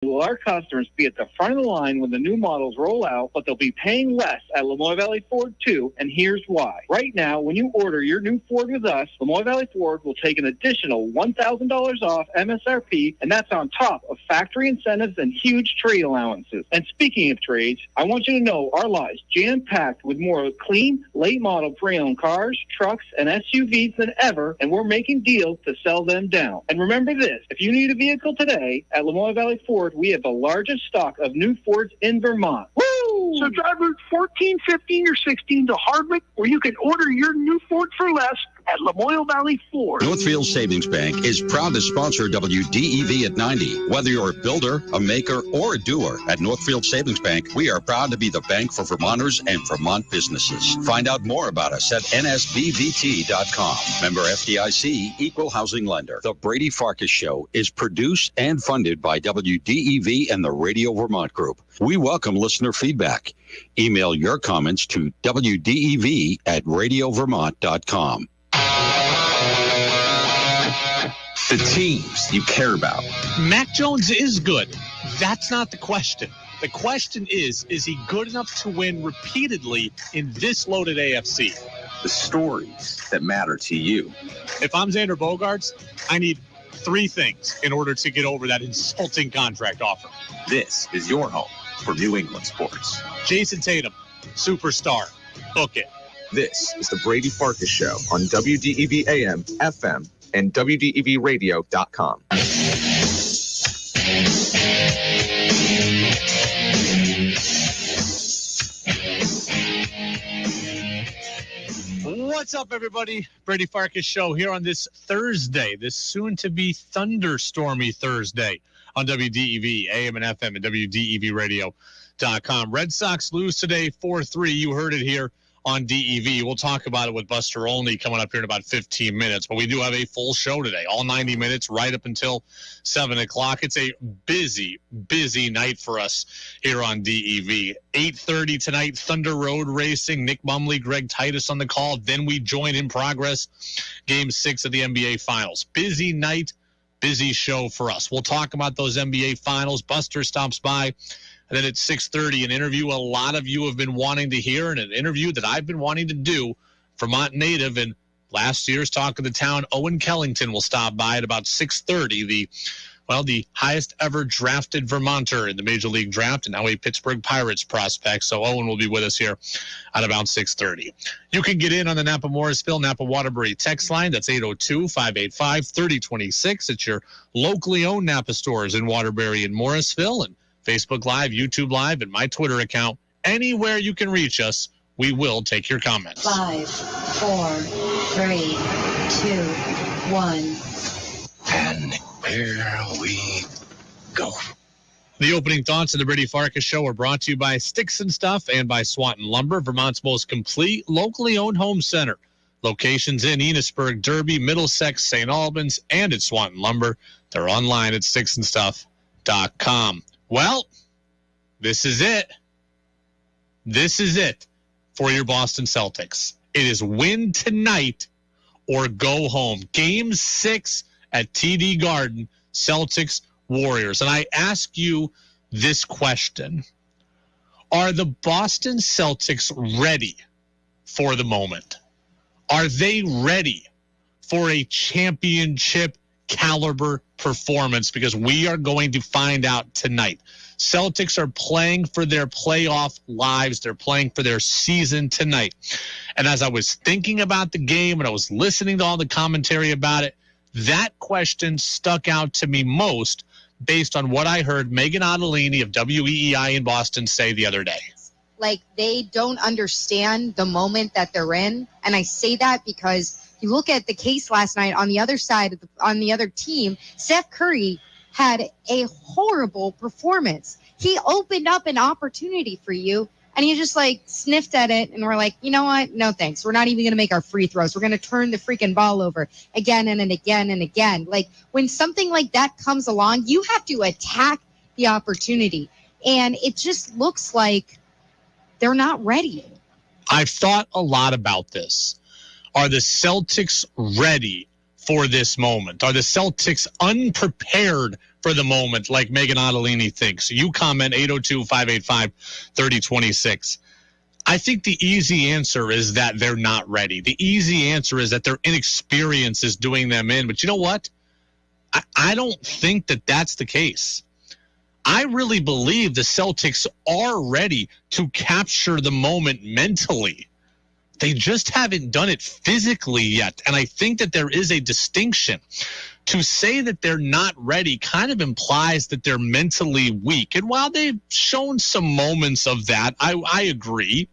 Will our customers be at the front of the line when the new models roll out, but they'll be paying less at Lamoille Valley Ford too, and here's why. Right now, when you order your new Ford with us, Lamoille Valley Ford will take an additional $1,000 off MSRP, and that's on top of factory incentives and huge trade allowances. And speaking of trades, I want you to know our lot is jam-packed with more clean, late-model pre-owned cars, trucks, and SUVs than ever, and we're making deals to sell them down. And remember this, if you need a vehicle today, at Lamoille Valley Ford, we have the largest stock of new Fords in Vermont. Woo! So drive Route 14, 15, or 16 to Hardwick, where you can order your new Ford for less at Lamoille Valley Ford. Northfield Savings Bank is proud to sponsor WDEV at 90. Whether you're a builder, a maker, or a doer, at Northfield Savings Bank, we are proud to be the bank for Vermonters and Vermont businesses. Find out more about us at nsbvt.com. Member FDIC, Equal Housing Lender. The Brady Farkas Show is produced and funded by WDEV and the Radio Vermont Group. We welcome listener feedback. Email your comments to wdev@radiovermont.com. The teams you care about. Mac Jones is good. That's not the question. The question is he good enough to win repeatedly in this loaded AFC? The stories that matter to you. If I'm Xander Bogaerts, I need 3 things in order to get over that insulting contract offer. This is your home for New England sports. Jason Tatum, superstar. Book it. This is the Brady Farkas Show on WDEV AM, FM, and WDEVradio.com. What's up, everybody? Brady Farkas Show here on this Thursday, this soon-to-be thunderstormy Thursday on WDEV, AM and FM, and WDEVradio.com. Red Sox lose today 4-3. You heard it here on DEV. We'll talk about it with Buster Olney coming up here in about 15 minutes. But we do have a full show today, all 90 minutes, right up until 7 o'clock. It's a busy, busy night for us here on DEV. 8:30 tonight, Thunder Road Racing. Nick Mumley, Greg Titus on the call. Then we join in progress Game 6 of the NBA Finals. Busy night, busy show for us. We'll talk about those NBA Finals. Buster stops by. And then at 6:30, an interview a lot of you have been wanting to hear, and an interview that I've been wanting to do. Vermont native and last year's Talk of the Town, Owen Kellington, will stop by at about 6:30. The highest ever drafted Vermonter in the Major League Draft, and now a Pittsburgh Pirates prospect. So Owen will be with us here at about 6:30. You can get in on the Napa Morrisville, Napa Waterbury text line. That's 802-585-3026. It's your locally owned Napa stores in Waterbury and Morrisville, and Facebook Live, YouTube Live, and my Twitter account. Anywhere you can reach us, we will take your comments. 5, 4, 3, 2, 1. And here we go. The opening thoughts of the Brady Farkas Show are brought to you by Sticks and Stuff and by Swanton Lumber, Vermont's most complete locally owned home center. Locations in Enosburg, Derby, Middlesex, St. Albans, and at Swanton Lumber. They're online at sticksandstuff.com. Well, this is it. This is it for your Boston Celtics. It is win tonight or go home. Game 6 at TD Garden, Celtics Warriors. And I ask you this question. Are the Boston Celtics ready for the moment? Are they ready for a championship caliber performance? Because we are going to find out tonight. Celtics are playing for their playoff lives. They're playing for their season tonight. And as I was thinking about the game and I was listening to all the commentary about it, that question stuck out to me most based on what I heard Megan Ottolini of WEEI in Boston say the other day. Like, they don't understand the moment that they're in. And I say that because you look at the case last night on the other side of on the other team, Steph Curry had a horrible performance. He opened up an opportunity for you, and you just, sniffed at it, and we're like, you know what? No, thanks. We're not even going to make our free throws. We're going to turn the freaking ball over again and again and again. When something like that comes along, you have to attack the opportunity. And it just looks like they're not ready. I've thought a lot about this. Are the Celtics ready for this moment? Are the Celtics unprepared for the moment like Megan Ottolini thinks? You comment 802-585-3026. I think the easy answer is that they're not ready. The easy answer is that their inexperience is doing them in. But you know what? I don't think that that's the case. I really believe the Celtics are ready to capture the moment mentally. They just haven't done it physically yet. And I think that there is a distinction. To say that they're not ready kind of implies that they're mentally weak. And while they've shown some moments of that, I agree.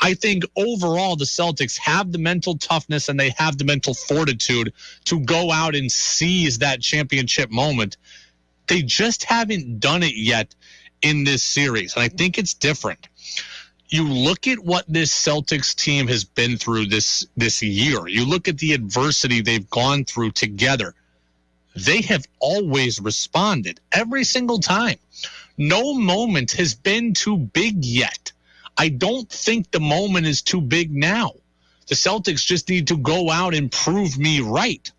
I think overall the Celtics have the mental toughness and they have the mental fortitude to go out and seize that championship moment. They just haven't done it yet in this series. And I think it's different. You look at what this Celtics team has been through this year. You look at the adversity they've gone through together. They have always responded every single time. No moment has been too big yet. I don't think the moment is too big now. The Celtics just need to go out and prove me right.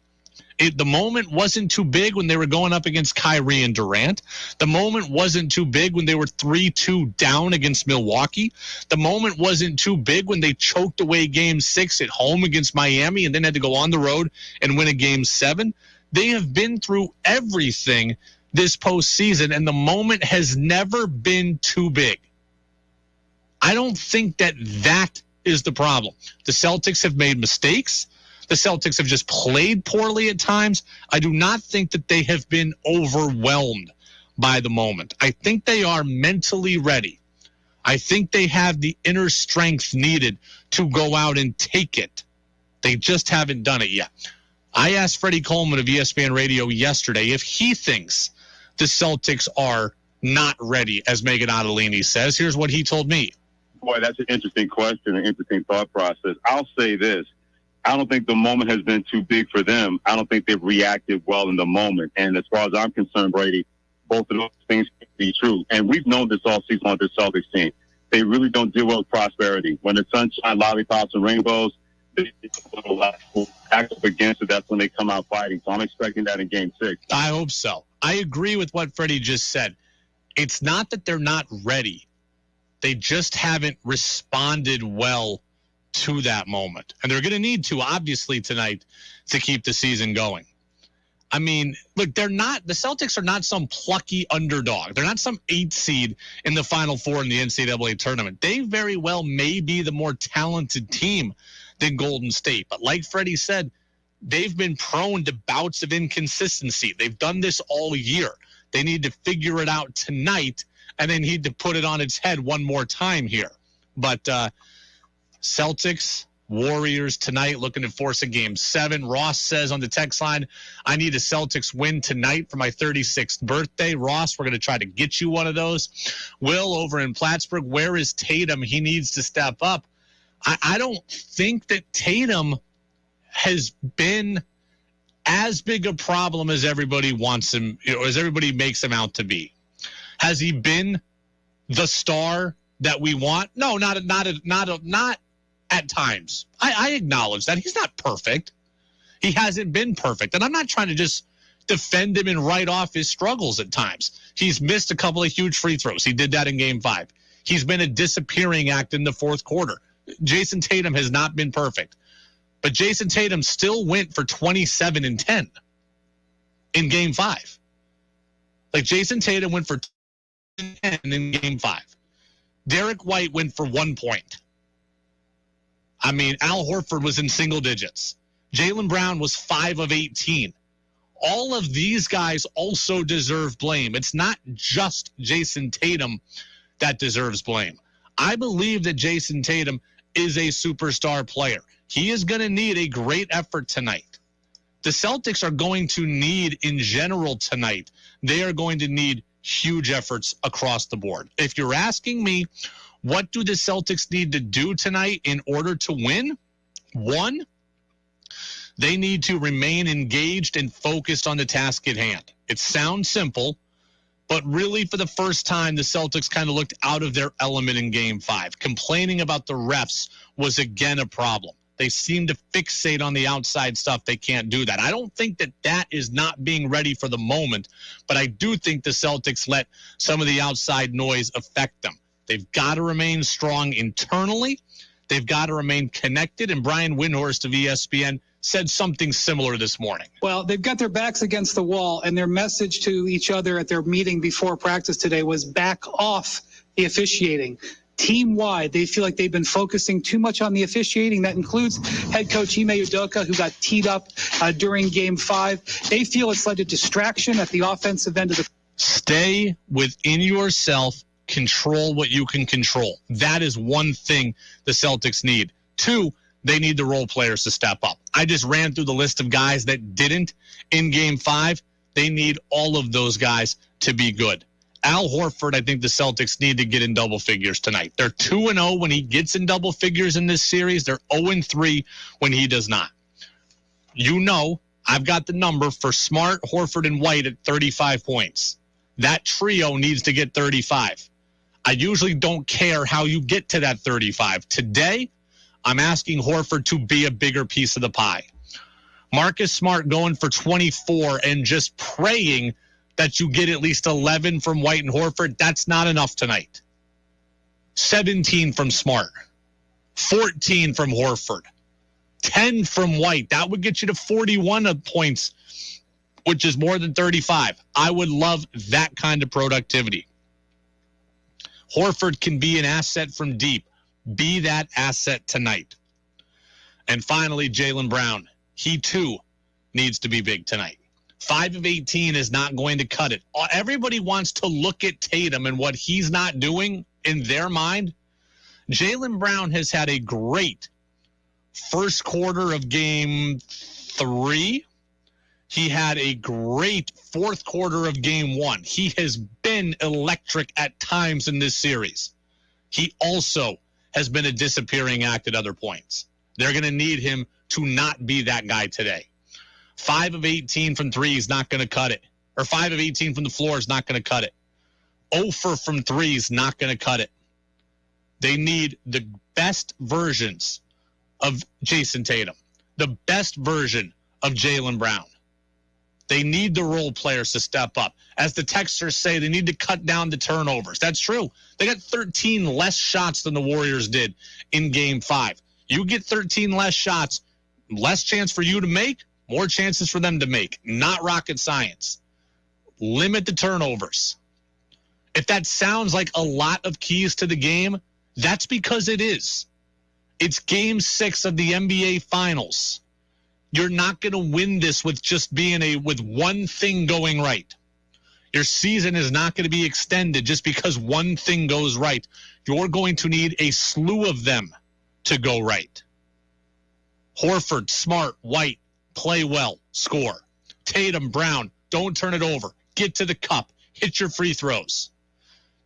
The moment wasn't too big when they were going up against Kyrie and Durant. The moment wasn't too big when they were 3-2 down against Milwaukee. The moment wasn't too big when they choked away Game 6 at home against Miami and then had to go on the road and win a Game 7. They have been through everything this postseason, and the moment has never been too big. I don't think that is the problem. The Celtics have made mistakes. The Celtics have just played poorly at times. I do not think that they have been overwhelmed by the moment. I think they are mentally ready. I think they have the inner strength needed to go out and take it. They just haven't done it yet. I asked Freddie Coleman of ESPN Radio yesterday if he thinks the Celtics are not ready, as Megan Ottolini says. Here's what he told me. Boy, that's an interesting question, an interesting thought process. I'll say this. I don't think the moment has been too big for them. I don't think they've reacted well in the moment. And as far as I'm concerned, Brady, both of those things can be true. And we've known this all season on this Celtics team. They really don't deal well with prosperity. When the sunshine, lollipops, and rainbows, they act up against it. That's when they come out fighting. So I'm expecting that in Game 6. I hope so. I agree with what Freddie just said. It's not that they're not ready. They just haven't responded well to that moment. And they're going to need to, obviously, tonight to keep the season going. I mean, look, the Celtics are not some plucky underdog. They're not some 8 seed in the Final Four in the NCAA tournament. They very well may be the more talented team than Golden State. But like Freddie said, they've been prone to bouts of inconsistency. They've done this all year. They need to figure it out tonight, and they need to put it on its head one more time here. But Celtics, Warriors tonight, looking to force a Game 7. Ross says on the text line, I need a Celtics win tonight for my 36th birthday. Ross, we're going to try to get you one of those. Will over in Plattsburgh, where is Tatum? He needs to step up. I don't think that Tatum has been as big a problem as everybody wants him, or as everybody makes him out to be. Has he been the star that we want? No, not at times. I acknowledge that. He's not perfect. He hasn't been perfect. And I'm not trying to just defend him and write off his struggles at times. He's missed a couple of huge free throws. He did that in Game 5. He's been a disappearing act in the fourth quarter. Jason Tatum has not been perfect. But Jason Tatum still went for 27 and 10 in Game 5. Like, Jason Tatum went for 10 in Game 5. Derek White went for 1 point. I mean, Al Horford was in single digits. Jaylen Brown was 5 of 18. All of these guys also deserve blame. It's not just Jason Tatum that deserves blame. I believe that Jason Tatum is a superstar player. He is going to need a great effort tonight. The Celtics are going to need, in general tonight, they are going to need huge efforts across the board. If you're asking me, what do the Celtics need to do tonight in order to win? 1, they need to remain engaged and focused on the task at hand. It sounds simple, but really for the first time, the Celtics kind of looked out of their element in Game 5. Complaining about the refs was again a problem. They seem to fixate on the outside stuff. They can't do that. I don't think that is not being ready for the moment, but I do think the Celtics let some of the outside noise affect them. They've got to remain strong internally. They've got to remain connected, and Brian Windhorst of ESPN said something similar this morning. Well, they've got their backs against the wall, and their message to each other at their meeting before practice today was back off the officiating. Team-wide, they feel like they've been focusing too much on the officiating. That includes head coach Ime Udoka, who got teed up during Game 5. They feel it's led to distraction at the offensive end of the... Stay within yourself. Control what you can control. That is one thing the Celtics need. 2, they need the role players to step up. I just ran through the list of guys that didn't in Game 5. They need all of those guys to be good. Al Horford, I think the Celtics need to get in double figures tonight. They're 2-0 when he gets in double figures in this series. They're 0-3 when he does not. You know, I've got the number for Smart, Horford, and White at 35 points. That trio needs to get 35. I usually don't care how you get to that 35. Today, I'm asking Horford to be a bigger piece of the pie. Marcus Smart going for 24 and just praying that you get at least 11 from White and Horford. That's not enough tonight. 17 from Smart. 14 from Horford. 10 from White. That would get you to 41 points, which is more than 35. I would love that kind of productivity. Horford can be an asset from deep. Be that asset tonight. And finally, Jaylen Brown. He, too, needs to be big tonight. 5 of 18 is not going to cut it. Everybody wants to look at Tatum and what he's not doing in their mind. Jaylen Brown has had a great first quarter of Game 3. He had a great fourth quarter of Game 1. He has been electric at times in this series. He also has been a disappearing act at other points. They're going to need him to not be that guy today. 5 of 18 from 3 is not going to cut it. Or 5 of 18 from the floor is not going to cut it. 0 from 3 is not going to cut it. They need the best versions of Jason Tatum. The best version of Jaylen Brown. They need the role players to step up. As the texters say, they need to cut down the turnovers. That's true. They got 13 less shots than the Warriors did in Game 5. You get 13 less shots, less chance for you to make, more chances for them to make. Not rocket science. Limit the turnovers. If that sounds like a lot of keys to the game, that's because it is. It's Game 6 of the NBA Finals. You're not going to win this with just being with one thing going right. Your season is not going to be extended just because one thing goes right. You're going to need a slew of them to go right. Horford, Smart, White, play well, score. Tatum, Brown, don't turn it over. Get to the cup. Hit your free throws.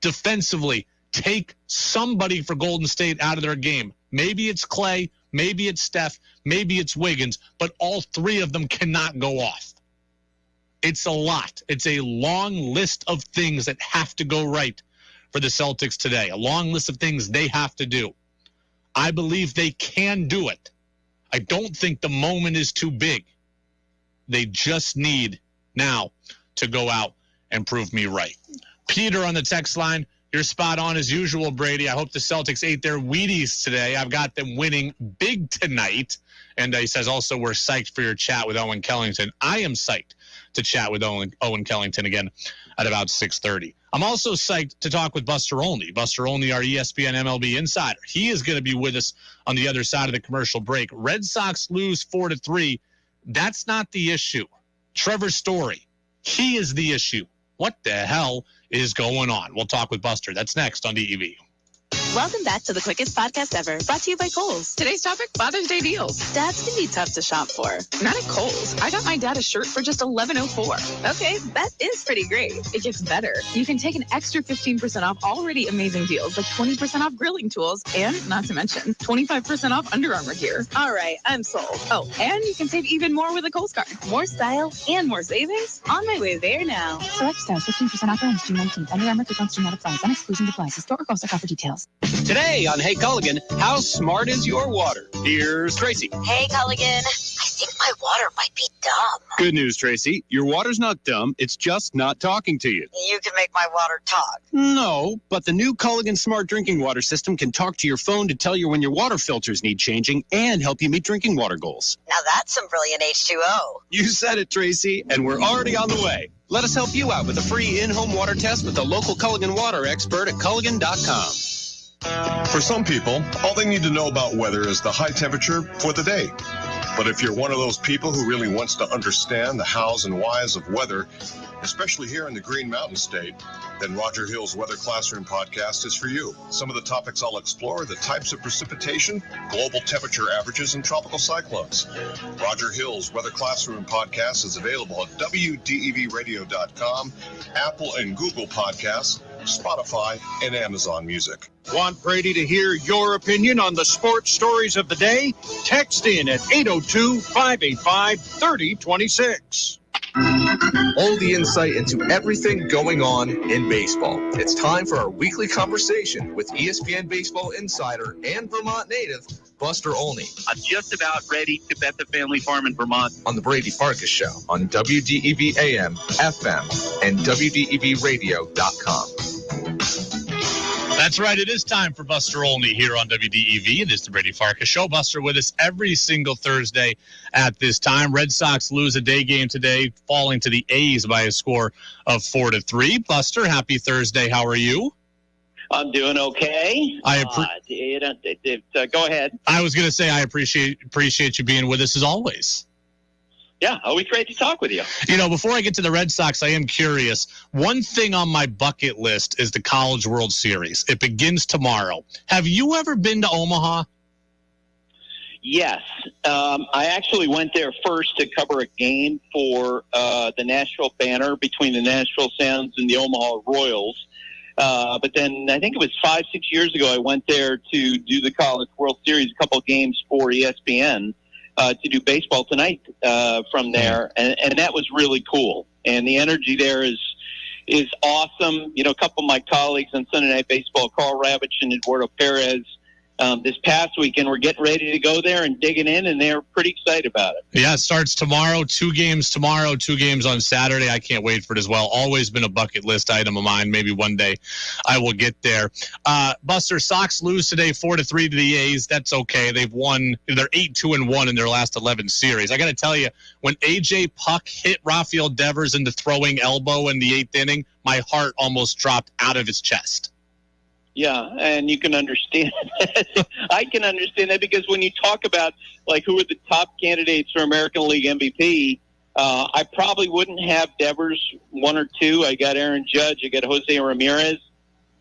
Defensively, take somebody for Golden State out of their game. Maybe it's Clay, maybe it's Steph, maybe it's Wiggins, but all 3 of them cannot go off. It's a lot. It's a long list of things that have to go right for the Celtics today. A long list of things they have to do. I believe they can do it. I don't think the moment is too big. They just need now to go out and prove me right. Peter on the text line. You're spot on as usual, Brady. I hope the Celtics ate their Wheaties today. I've got them winning big tonight. And he says also we're psyched for your chat with Owen Kellington. I am psyched to chat with Owen Kellington again at about 6:30. I'm also psyched to talk with Buster Olney. Buster Olney, our ESPN MLB insider. He is going to be with us on the other side of the commercial break. Red Sox lose 4-3. That's not the issue. Trevor Story, he is the issue. What the hell is going on? We'll talk with Buster. That's next on DEV. Welcome back to the quickest podcast ever, brought to you by Kohl's. Today's topic, Father's Day deals. Dads can be tough to shop for. Not at Kohl's. I got my dad a shirt for just $11.04. Okay, that is pretty great. It gets better. You can take an extra 15% off already amazing deals, like 20% off grilling tools, and not to mention 25% off Under Armour gear. All right, I'm sold. Oh, and you can save even more with a Kohl's card. More style and more savings? On my way there now. Select styles, 15% off ends June 19th. Under Armour coupons do not apply. Some exclusions apply. See store or Kohl's.com for details. Today on Hey Culligan, how smart is your water? Here's Tracy. Hey Culligan, I think my water might be dumb. Good news, Tracy. Your water's not dumb. It's just not talking to you. You can make my water talk. No, but the new Culligan Smart Drinking Water System can talk to your phone to tell you when your water filters need changing and help you meet drinking water goals. Now that's some brilliant H2O. You said it, Tracy, and we're already on the way. Let us help you out with a free in-home water test with a local Culligan water expert at Culligan.com. For some people, all they need to know about weather is the high temperature for the day. But if you're one of those people who really wants to understand the hows and whys of weather, especially here in the Green Mountain State, then Roger Hill's Weather Classroom podcast is for you. Some of the topics I'll explore are the types of precipitation, global temperature averages, and tropical cyclones. Roger Hill's Weather Classroom podcast is available at WDEVradio.com, Apple and Google Podcasts, Spotify, and Amazon Music. Want Brady to hear your opinion on the sports stories of the day? Text in at 802-585-3026. All the insight into everything going on in baseball. It's time for our weekly conversation with ESPN baseball insider and Vermont native, Buster Olney. I'm just about ready to bet the family farm in Vermont. On the Brady Farkas Show on WDEV AM, FM, and WDEVradio.com. That's right. It is time for Buster Olney here on WDEV. It is the Brady Farkas Show. Buster with us every single Thursday at this time. Red Sox lose a day game today, falling to the A's by a score of 4-3. Buster, happy Thursday. How are you? I'm doing okay. Go ahead. I was going to say I appreciate you being with us as always. Yeah, always great to talk with you. You know, before I get to the Red Sox, I am curious. One thing on my bucket list is the College World Series. It begins tomorrow. Have you ever been to Omaha? Yes. I actually went there first to cover a game for the Nashville banner between the Nashville Sounds and the Omaha Royals. But then I think it was 5-6 years ago, I went there to do the College World Series, a couple of games for ESPN. To do Baseball Tonight from there, and that was really cool. And the energy there is awesome. You know, a couple of my colleagues on Sunday Night Baseball, Carl Ravitch and Eduardo Perez, this past weekend were getting ready to go there and digging in, and they're pretty excited about it. Yeah, it starts tomorrow. 2 games tomorrow, 2 games on Saturday. I can't wait for it as well. Always been a bucket list item of mine. Maybe one day I will get there. Buster, Sox lose today 4-3 to the A's. That's okay. They've won. They're 8-2-1 in their last 11 series. I got to tell you, when A.J. Puck hit Rafael Devers in the throwing elbow in the 8th inning, my heart almost dropped out of his chest. Yeah, and you can understand that. I can understand that because when you talk about, like, who are the top candidates for American League MVP, I probably wouldn't have Devers 1 or 2. I got Aaron Judge. I got Jose Ramirez.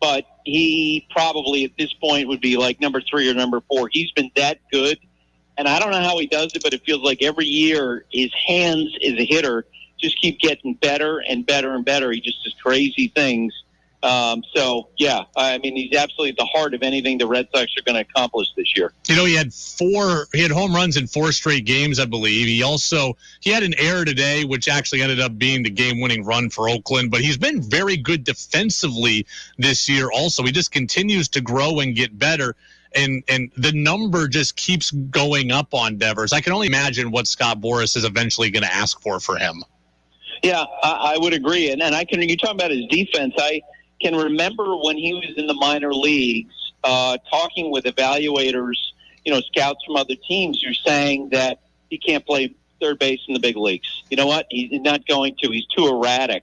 But he probably at this point would be like number 3 or number 4. He's been that good. And I don't know how he does it, but it feels like every year his hands as a hitter just keep getting better and better and better. He just does crazy things. So, yeah, I mean, he's absolutely at the heart of anything the Red Sox are going to accomplish this year. You know, he had home runs in 4 straight games, I believe. He had an error today, which actually ended up being the game-winning run for Oakland. But he's been very good defensively this year also. He just continues to grow and get better. And the number just keeps going up on Devers. I can only imagine what Scott Boras is eventually going to ask for him. Yeah, I would agree. And you're talking about his defense. I can remember when he was in the minor leagues, talking with evaluators, scouts from other teams who are saying that he can't play third base in the big leagues. You know what? He's not going to. He's too erratic.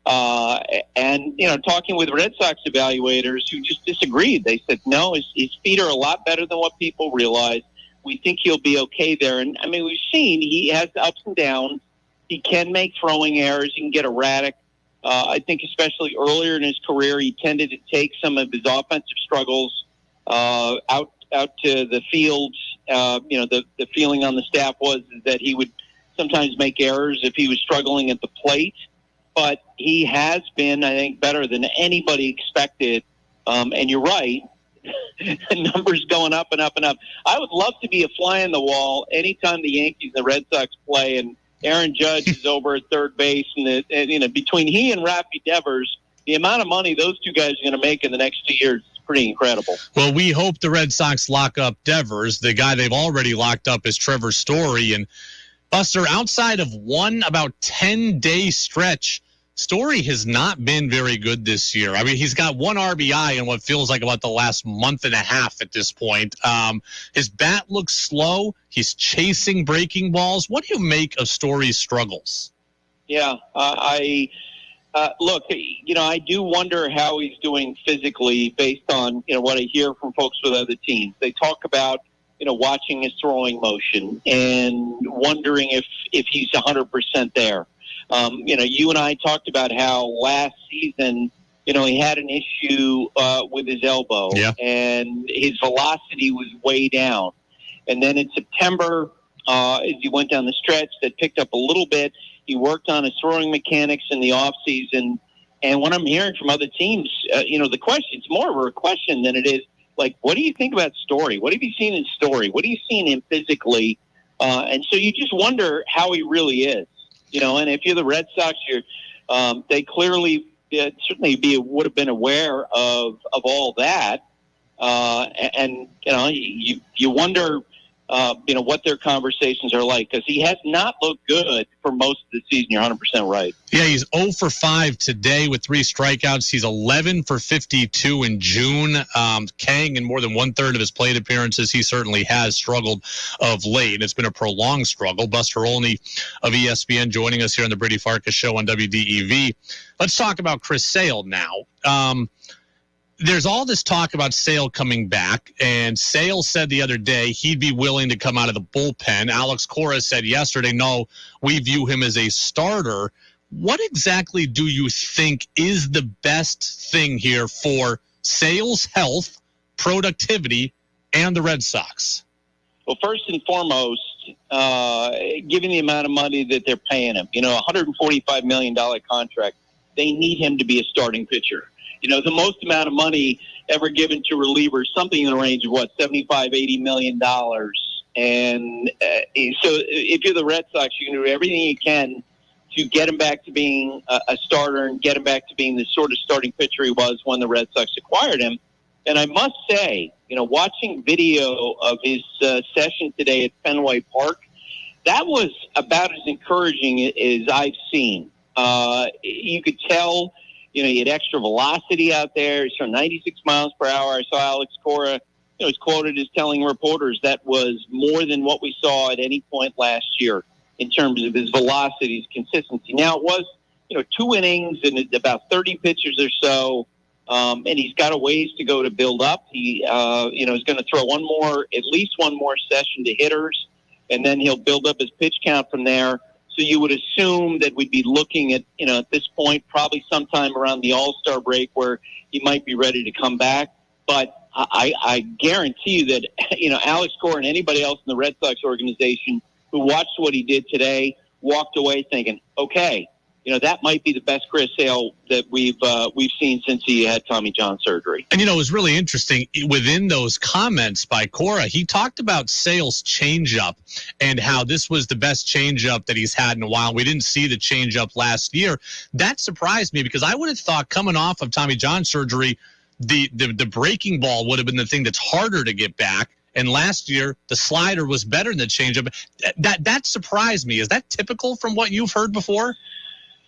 And talking with Red Sox evaluators who just disagreed. They said, no, his feet are a lot better than what people realize. We think he'll be okay there. And, I mean, we've seen he has ups and downs. He can make throwing errors. He can get erratic. I think especially earlier in his career, he tended to take some of his offensive struggles out to the fields. The feeling on the staff was that he would sometimes make errors if he was struggling at the plate. But he has been, I think, better than anybody expected. And you're right, the numbers going up and up and up. I would love to be a fly on the wall anytime the Yankees and the Red Sox play and Aaron Judge is over at third base, and between he and Rafi Devers, the amount of money those two guys are going to make in the next 2 years is pretty incredible. Well, we hope the Red Sox lock up Devers. The guy they've already locked up is Trevor Story. And Buster, outside of one about 10-day stretch, Story has not been very good this year. I mean, he's got one RBI in what feels like about the last month and a half at this point. His bat looks slow. He's chasing breaking balls. What do you make of Story's struggles? Yeah, look, I do wonder how he's doing physically based on, what I hear from folks with other teams. They talk about, watching his throwing motion and wondering if he's 100% there. You and I talked about how last season, he had an issue with his elbow, and his velocity was way down. And then in September, as he went down the stretch, that picked up a little bit. He worked on his throwing mechanics in the offseason. And what I'm hearing from other teams, the question, it's more of a question than it is, like, what do you think about Story? What have you seen in Story? What have you seen him physically? And so you just wonder how he really is. And if you're the Red Sox, they clearly certainly would have been aware of all that. And you wonder, what their conversations are like, because he has not looked good for most of the season. You're 100% right. Yeah, he's 0 for 5 today with 3 strikeouts. He's 11 for 52 in June. Kang, in more than one-third of his plate appearances, he certainly has struggled of late. It's been a prolonged struggle. Buster Olney of ESPN joining us here on the Brady Farkas Show on WDEV. Let's talk about Chris Sale now. There's all this talk about Sale coming back, and Sale said the other day he'd be willing to come out of the bullpen. Alex Cora said yesterday, no, we view him as a starter. What exactly do you think is the best thing here for Sale's health, productivity, and the Red Sox? Well, first and foremost, given the amount of money that they're paying him, $145 million contract, they need him to be a starting pitcher. The most amount of money ever given to relievers, something in the range of, $75, $80 million. And so if you're the Red Sox, you can do everything you can to get him back to being a starter and get him back to being the sort of starting pitcher he was when the Red Sox acquired him. And I must say, watching video of his session today at Fenway Park, that was about as encouraging as I've seen. You could tell, he had extra velocity out there. He's from 96 miles per hour. I saw Alex Cora, was quoted as telling reporters that was more than what we saw at any point last year in terms of his velocity, his consistency. Now, it was, 2 innings and about 30 pitches or so, and he's got a ways to go to build up. He, is going to throw at least one more session to hitters, and then he'll build up his pitch count from there. So you would assume that we'd be looking at, at this point, probably sometime around the All-Star break where he might be ready to come back. But I guarantee you that, Alex Cora and anybody else in the Red Sox organization who watched what he did today walked away thinking, okay, that might be the best Chris Sale that we've seen since he had Tommy John surgery. And, it was really interesting. Within those comments by Cora, he talked about Sale's changeup and how this was the best changeup that he's had in a while. We didn't see the changeup last year. That surprised me because I would have thought coming off of Tommy John surgery, the breaking ball would have been the thing that's harder to get back. And last year, the slider was better than the changeup. That surprised me. Is that typical from what you've heard before?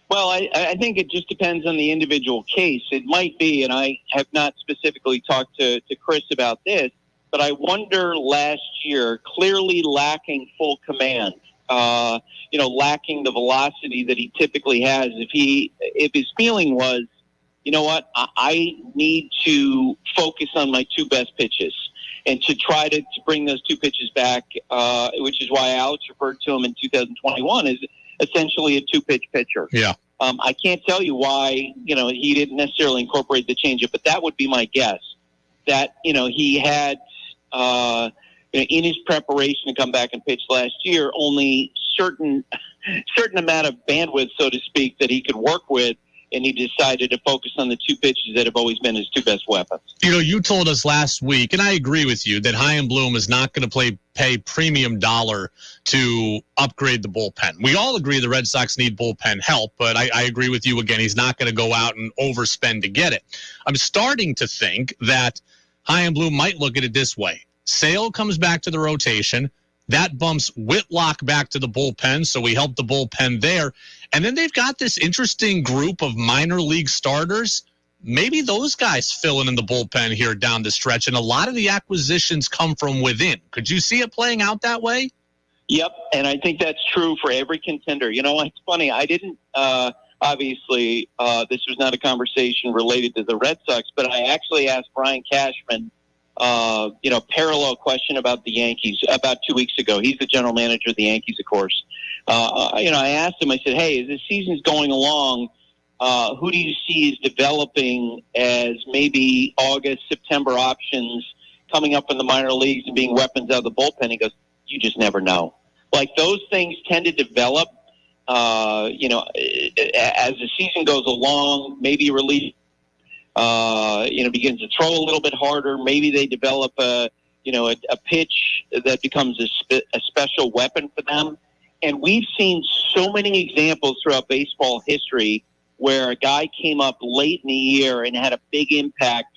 Well, I think it just depends on the individual case. It might be, and I have not specifically talked to Chris about this, but I wonder last year, clearly lacking full command, lacking the velocity that he typically has. If his feeling was, I need to focus on my 2 best pitches and to try to bring those 2 pitches back, which is why Alex referred to him in 2021 as essentially a 2-pitch pitcher. Yeah. I can't tell you why, he didn't necessarily incorporate the changeup, but that would be my guess that, he had, in his preparation to come back and pitch last year, only certain amount of bandwidth, so to speak, that he could work with. and he decided to focus on the two pitches that have always been his two best weapons. You told us last week, and I agree with you, that Chaim Bloom is not going to pay premium dollar to upgrade the bullpen. We all agree the Red Sox need bullpen help, but I agree with you again. He's not going to go out and overspend to get it. I'm starting to think that Chaim Bloom might look at it this way. Sale comes back to the rotation. That bumps Whitlock back to the bullpen, so we help the bullpen there. And then they've got this interesting group of minor league starters. Maybe those guys filling in the bullpen here down the stretch, and a lot of the acquisitions come from within. Could you see it playing out that way? Yep, and I think that's true for every contender. It's funny. I didn't, obviously, this was not a conversation related to the Red Sox, but I actually asked Brian Cashman parallel question about the Yankees about 2 weeks ago. He's the general manager of the Yankees, of course. I asked him, I said, hey, as the season's going along, who do you see as developing as maybe August, September options coming up in the minor leagues and being weapons out of the bullpen? He goes, you just never know. Like, those things tend to develop, as the season goes along, maybe relief, begins to throw a little bit harder. Maybe they develop a pitch that becomes a special weapon for them. And we've seen so many examples throughout baseball history where a guy came up late in the year and had a big impact,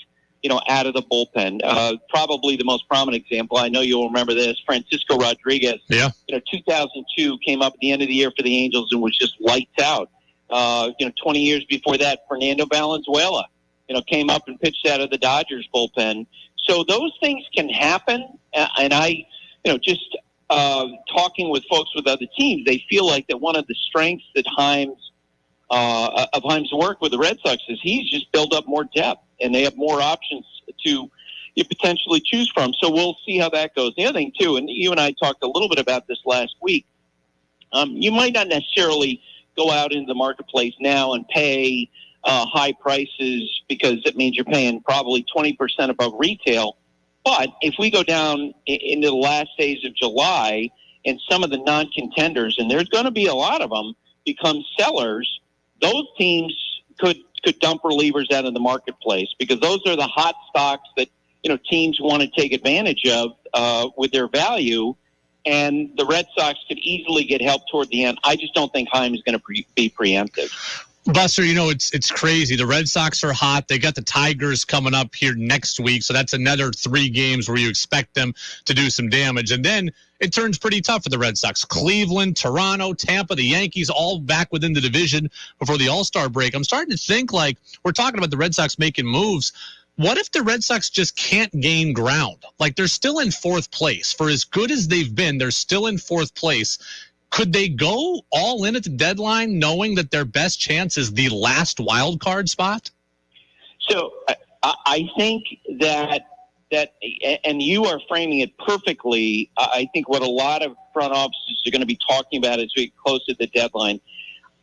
out of the bullpen. Probably the most prominent example, I know you'll remember this, Francisco Rodriguez. Yeah. 2002 came up at the end of the year for the Angels and was just lights out. 20 years before that, Fernando Valenzuela, came up and pitched out of the Dodgers bullpen. So those things can happen. And I, talking with folks with other teams, they feel like that one of the strengths that Chaim's work with the Red Sox is he's just built up more depth, and they have more options to potentially choose from. So we'll see how that goes. The other thing, too, and you and I talked a little bit about this last week, you might not necessarily go out into the marketplace now and pay high prices, because it means you're paying probably 20% above retail. But if we go down into the last days of July and some of the non-contenders, and there's going to be a lot of them, become sellers, those teams could dump relievers out of the marketplace, because those are the hot stocks that teams want to take advantage of with their value. And the Red Sox could easily get help toward the end. I just don't think Chaim is going to be preemptive. Buster, it's crazy. The Red Sox are hot. They got the Tigers coming up here next week, so that's another 3 games where you expect them to do some damage. And then it turns pretty tough for the Red Sox. Cleveland, Toronto, Tampa, the Yankees, all back within the division before the All-Star break. I'm starting to think, like, we're talking about the Red Sox making moves. What if the Red Sox just can't gain ground? Like, they're still in 4th place. For as good as they've been, they're still in 4th place. Could they go all in at the deadline knowing that their best chance is the last wild card spot? So I think that, and you are framing it perfectly, I think what a lot of front offices are going to be talking about as we get close to the deadline,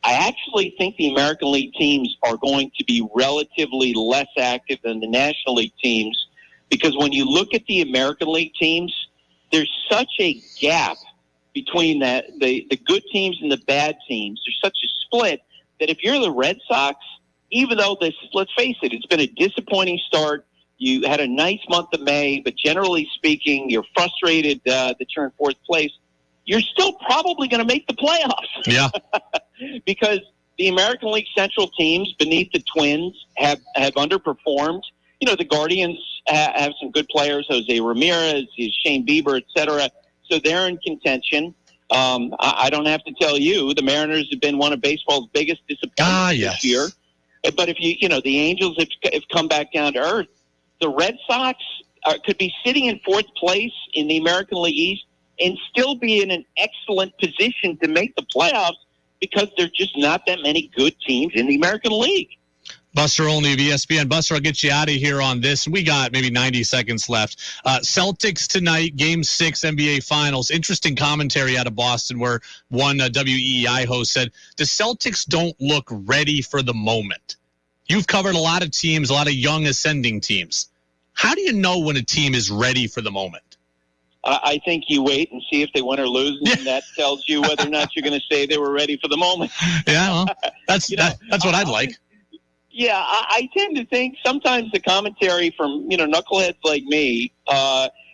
I actually think the American League teams are going to be relatively less active than the National League teams, because when you look at the American League teams, there's such a gap between the good teams and the bad teams. There's such a split that if you're the Red Sox, even though let's face it, it's been a disappointing start. You had a nice month of May, but generally speaking, you're frustrated that you're in 4th place. You're still probably going to make the playoffs. Yeah. Because the American League Central teams beneath the Twins have underperformed. The Guardians have some good players, Jose Ramirez, Shane Bieber, et cetera. So they're in contention. I don't have to tell you, the Mariners have been one of baseball's biggest disappointments this year. But if the Angels have come back down to earth, the Red Sox could be sitting in 4th place in the American League East and still be in an excellent position to make the playoffs, because there's just not that many good teams in the American League. Buster Olney of ESPN. Buster, I'll get you out of here on this. We got maybe 90 seconds left. Celtics tonight, Game 6, NBA Finals. Interesting commentary out of Boston where one WEEI host said, the Celtics don't look ready for the moment. You've covered a lot of teams, a lot of young ascending teams. How do you know when a team is ready for the moment? I think you wait and see if they win or lose, and that tells you whether or not you're going to say they were ready for the moment. Yeah, well, that's what I'd like. Yeah, I tend to think sometimes the commentary from, knuckleheads like me,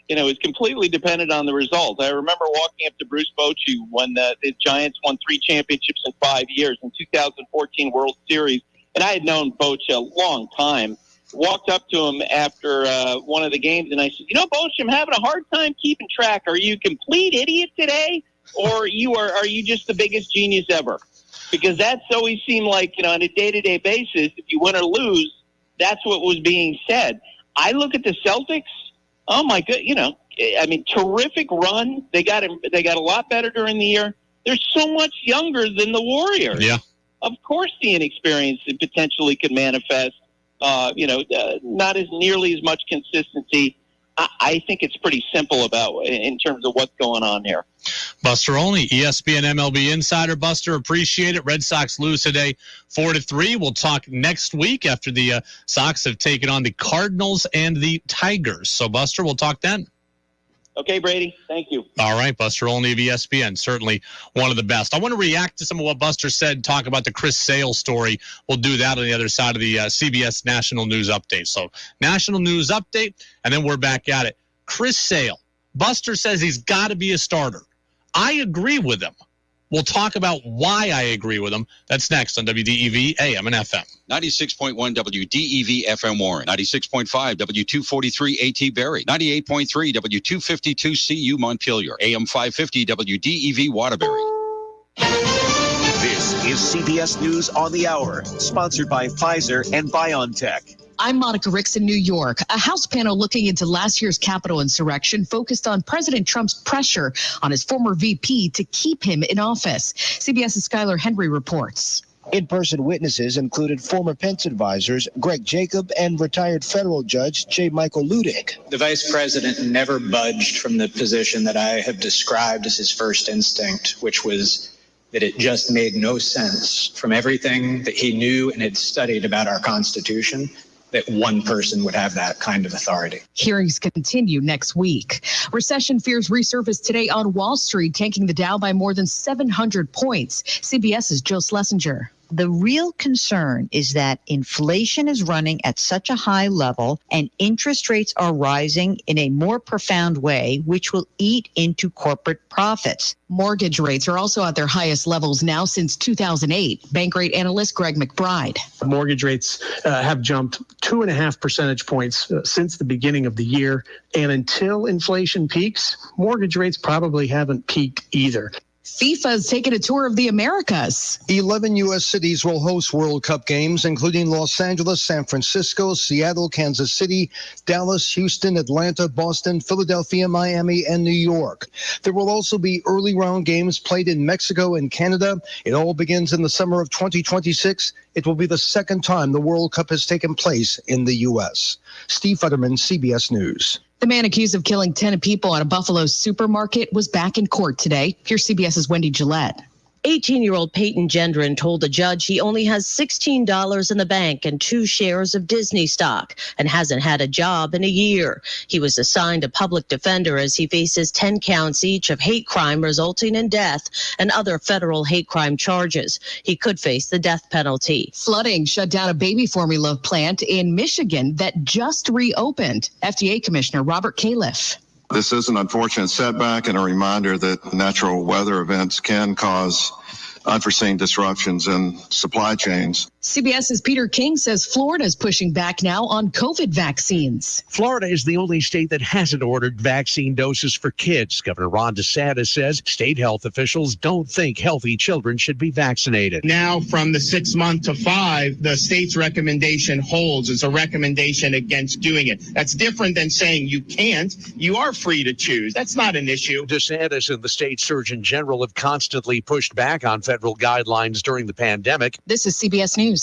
is completely dependent on the result. I remember walking up to Bruce Bochy when the Giants won 3 championships in 5 years in 2014 World Series, and I had known Boch a long time. Walked up to him after one of the games, and I said, Boch, I'm having a hard time keeping track. Are you a complete idiot today, or are you just the biggest genius ever? Because that's always seemed like, on a day-to-day basis, if you win or lose, that's what was being said. I look at the Celtics. Oh my God! Terrific run. They got a lot better during the year. They're so much younger than the Warriors. Yeah. Of course, the inexperience potentially could manifest. Not as nearly as much consistency. I think it's pretty simple in terms of what's going on here. Buster Olney, ESPN MLB Insider. Buster, appreciate it. Red Sox lose today 4-3. We'll talk next week after the Sox have taken on the Cardinals and the Tigers. So, Buster, we'll talk then. Okay, Brady. Thank you. All right, Buster Olney of ESPN, certainly one of the best. I want to react to some of what Buster said, talk about the Chris Sale story. We'll do that on the other side of the CBS National News Update. So, National News Update, and then we're back at it. Chris Sale. Buster says he's got to be a starter. I agree with him. We'll talk about why I agree with him. That's next on WDEV AM and FM. 96.1 WDEV FM Warren. 96.5 W243 AT Barrie. 98.3 W252 CU Montpelier. AM 550 WDEV Waterbury. This is CBS News on the Hour, sponsored by Pfizer and BioNTech. I'm Monica Ricks in New York. A House panel looking into last year's Capitol insurrection focused on President Trump's pressure on his former VP to keep him in office. CBS's Skylar Henry reports. In-person witnesses included former Pence advisors Greg Jacob and retired federal judge J. Michael Ludick. The vice president never budged from the position that I have described as his first instinct, which was that it just made no sense from everything that he knew and had studied about our Constitution that one person would have that kind of authority. Hearings continue next week. Recession fears resurfaced today on Wall Street, tanking the Dow by more than 700 points. CBS's Jill Schlesinger. The real concern is that inflation is running at such a high level and interest rates are rising in a more profound way, which will eat into corporate profits. Mortgage rates are also at their highest levels now since 2008. Bankrate analyst Greg McBride. Mortgage rates have jumped 2.5 percentage points since the beginning of the year. And until inflation peaks, mortgage rates probably haven't peaked either. FIFA's taken a tour of the Americas. 11 U.S. cities will host World Cup games, including Los Angeles, San Francisco, Seattle, Kansas City, Dallas, Houston, Atlanta, Boston, Philadelphia, Miami, and New York. There will also be early round games played in Mexico and Canada. It all begins in the summer of 2026. It will be the second time the World Cup has taken place in the U.S. Steve Futterman, CBS News. The man accused of killing 10 people at a Buffalo supermarket was back in court today. Here's CBS's Wendy Gillette. 18-year-old Peyton Gendron told the judge he only has $16 in the bank and 2 shares of Disney stock and hasn't had a job in a year. He was assigned a public defender as he faces 10 counts each of hate crime resulting in death and other federal hate crime charges. He could face the death penalty. Flooding shut down a baby formula plant in Michigan that just reopened. FDA Commissioner Robert Califf. This is an unfortunate setback and a reminder that natural weather events can cause unforeseen disruptions in supply chains. CBS's Peter King says Florida is pushing back now on COVID vaccines. Florida is the only state that hasn't ordered vaccine doses for kids. Governor Ron DeSantis says state health officials don't think healthy children should be vaccinated. Now, from the 6 month to 5, the state's recommendation holds. It's a recommendation against doing it. That's different than saying you can't. You are free to choose. That's not an issue. DeSantis and the state surgeon general have constantly pushed back on federal guidelines during the pandemic. This is CBS News.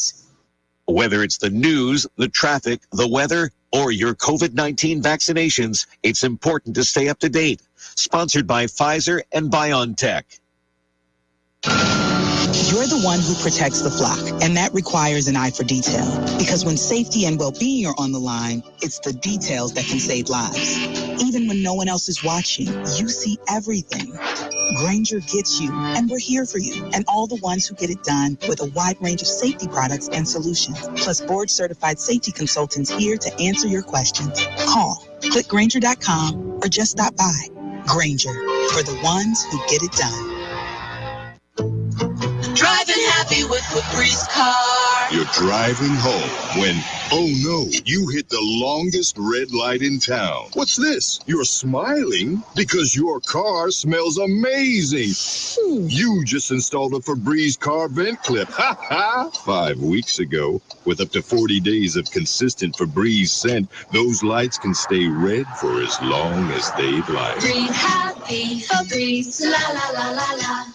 Whether it's the news, the traffic, the weather, or your COVID-19 vaccinations, it's important to stay up to date. Sponsored by Pfizer and BioNTech. You're the one who protects the flock, and that requires an eye for detail. Because when safety and well-being are on the line, it's the details that can save lives. Even when no one else is watching, you see everything. Grainger gets you, and we're here for you, and all the ones who get it done with a wide range of safety products and solutions, plus board-certified safety consultants here to answer your questions. Call, click Grainger.com, or just stop by. Grainger, for the ones who get it done. Driving happy with Febreze car. You're driving home when, oh no, you hit the longest red light in town. What's this? You're smiling because your car smells amazing. You just installed a Febreze car vent clip. Ha ha! 5 weeks ago. With up to 40 days of consistent Febreze scent, those lights can stay red for as long as they'd like. Breathe happy, Febreze, la la la la la.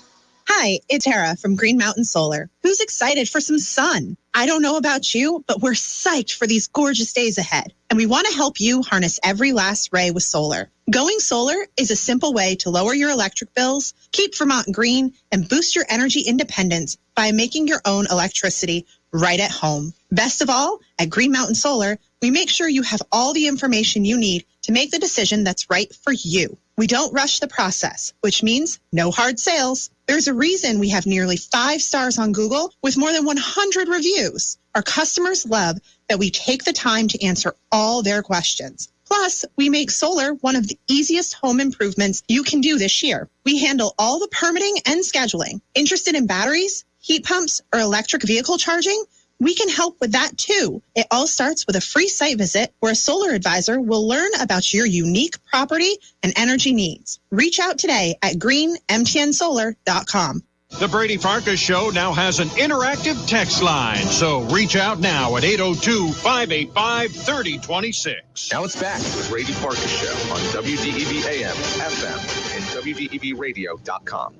Hi, it's Tara from Green Mountain Solar. Who's excited for some sun? I don't know about you, but we're psyched for these gorgeous days ahead. And we want to help you harness every last ray with solar. Going solar is a simple way to lower your electric bills, keep Vermont green, and boost your energy independence by making your own electricity right at home. Best of all, at Green Mountain Solar, we make sure you have all the information you need to make the decision that's right for you. We don't rush the process, which means no hard sales. There's a reason we have nearly 5 stars on Google with more than 100 reviews. Our customers love that we take the time to answer all their questions. Plus, we make solar one of the easiest home improvements you can do this year. We handle all the permitting and scheduling. Interested in batteries, heat pumps, or electric vehicle charging? We can help with that too. It all starts with a free site visit where a solar advisor will learn about your unique property and energy needs. Reach out today at greenmtnsolar.com. The Brady Farkas Show now has an interactive text line, so reach out now at 802-585-3026. Now it's back to the Brady Farkas Show on WDEV AM, FM, and WDEVradio.com.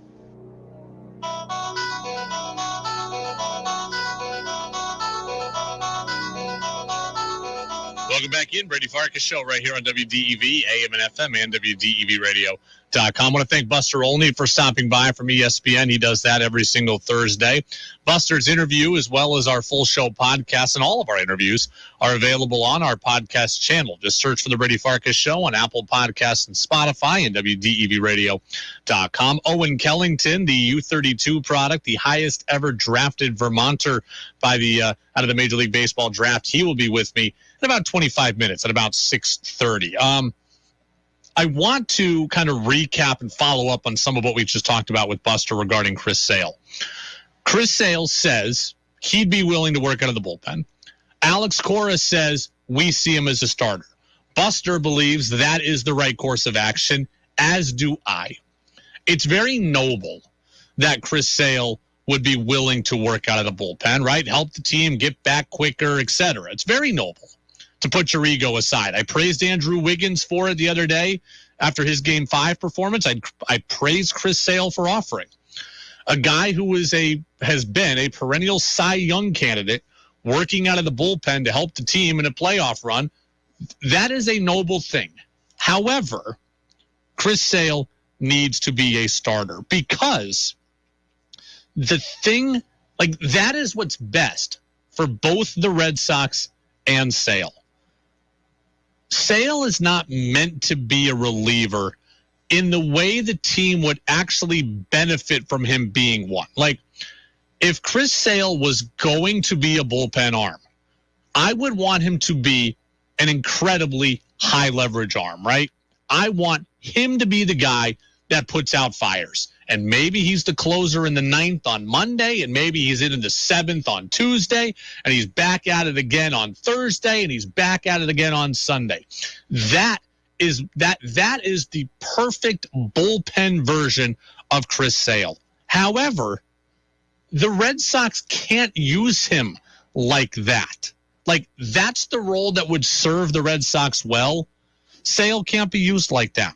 Welcome back in, Brady Farkas Show right here on WDEV, AM and FM, and WDEVradio.com. I want to thank Buster Olney for stopping by from ESPN. He does that every single Thursday. Buster's interview, as well as our full show podcast, and all of our interviews are available on our podcast channel. Just search for the Brady Farkas Show on Apple Podcasts and Spotify and WDEVradio.com. Owen Kellington, the U32 product, the highest ever drafted Vermonter by the out of the Major League Baseball draft. He will be with me in about 25 minutes at about 6:30. I want to kind of recap and follow up on some of what we just talked about with Buster regarding Chris Sale. Chris Sale says he'd be willing to work out of the bullpen. Alex Cora says we see him as a starter. Buster believes that is the right course of action, as do I. It's very noble that Chris Sale would be willing to work out of the bullpen, right? Help the team get back quicker, etc. It's very noble to put your ego aside. I praised Andrew Wiggins for it the other day after his Game 5 performance. I praised Chris Sale for offering. A guy who has been a perennial Cy Young candidate working out of the bullpen to help the team in a playoff run. That is a noble thing. However, Chris Sale needs to be a starter because the thing, like, that is what's best for both the Red Sox and Sale. Sale is not meant to be a reliever in the way the team would actually benefit from him being one. Like, if Chris Sale was going to be a bullpen arm, I would want him to be an incredibly high leverage arm, right? I want him to be the guy that puts out fires. And maybe he's the closer in the 9th on Monday, and maybe he's in the 7th on Tuesday, and he's back at it again on Thursday, and he's back at it again on Sunday. That is the perfect bullpen version of Chris Sale. However, the Red Sox can't use him like that. Like, that's the role that would serve the Red Sox well. Sale can't be used like that.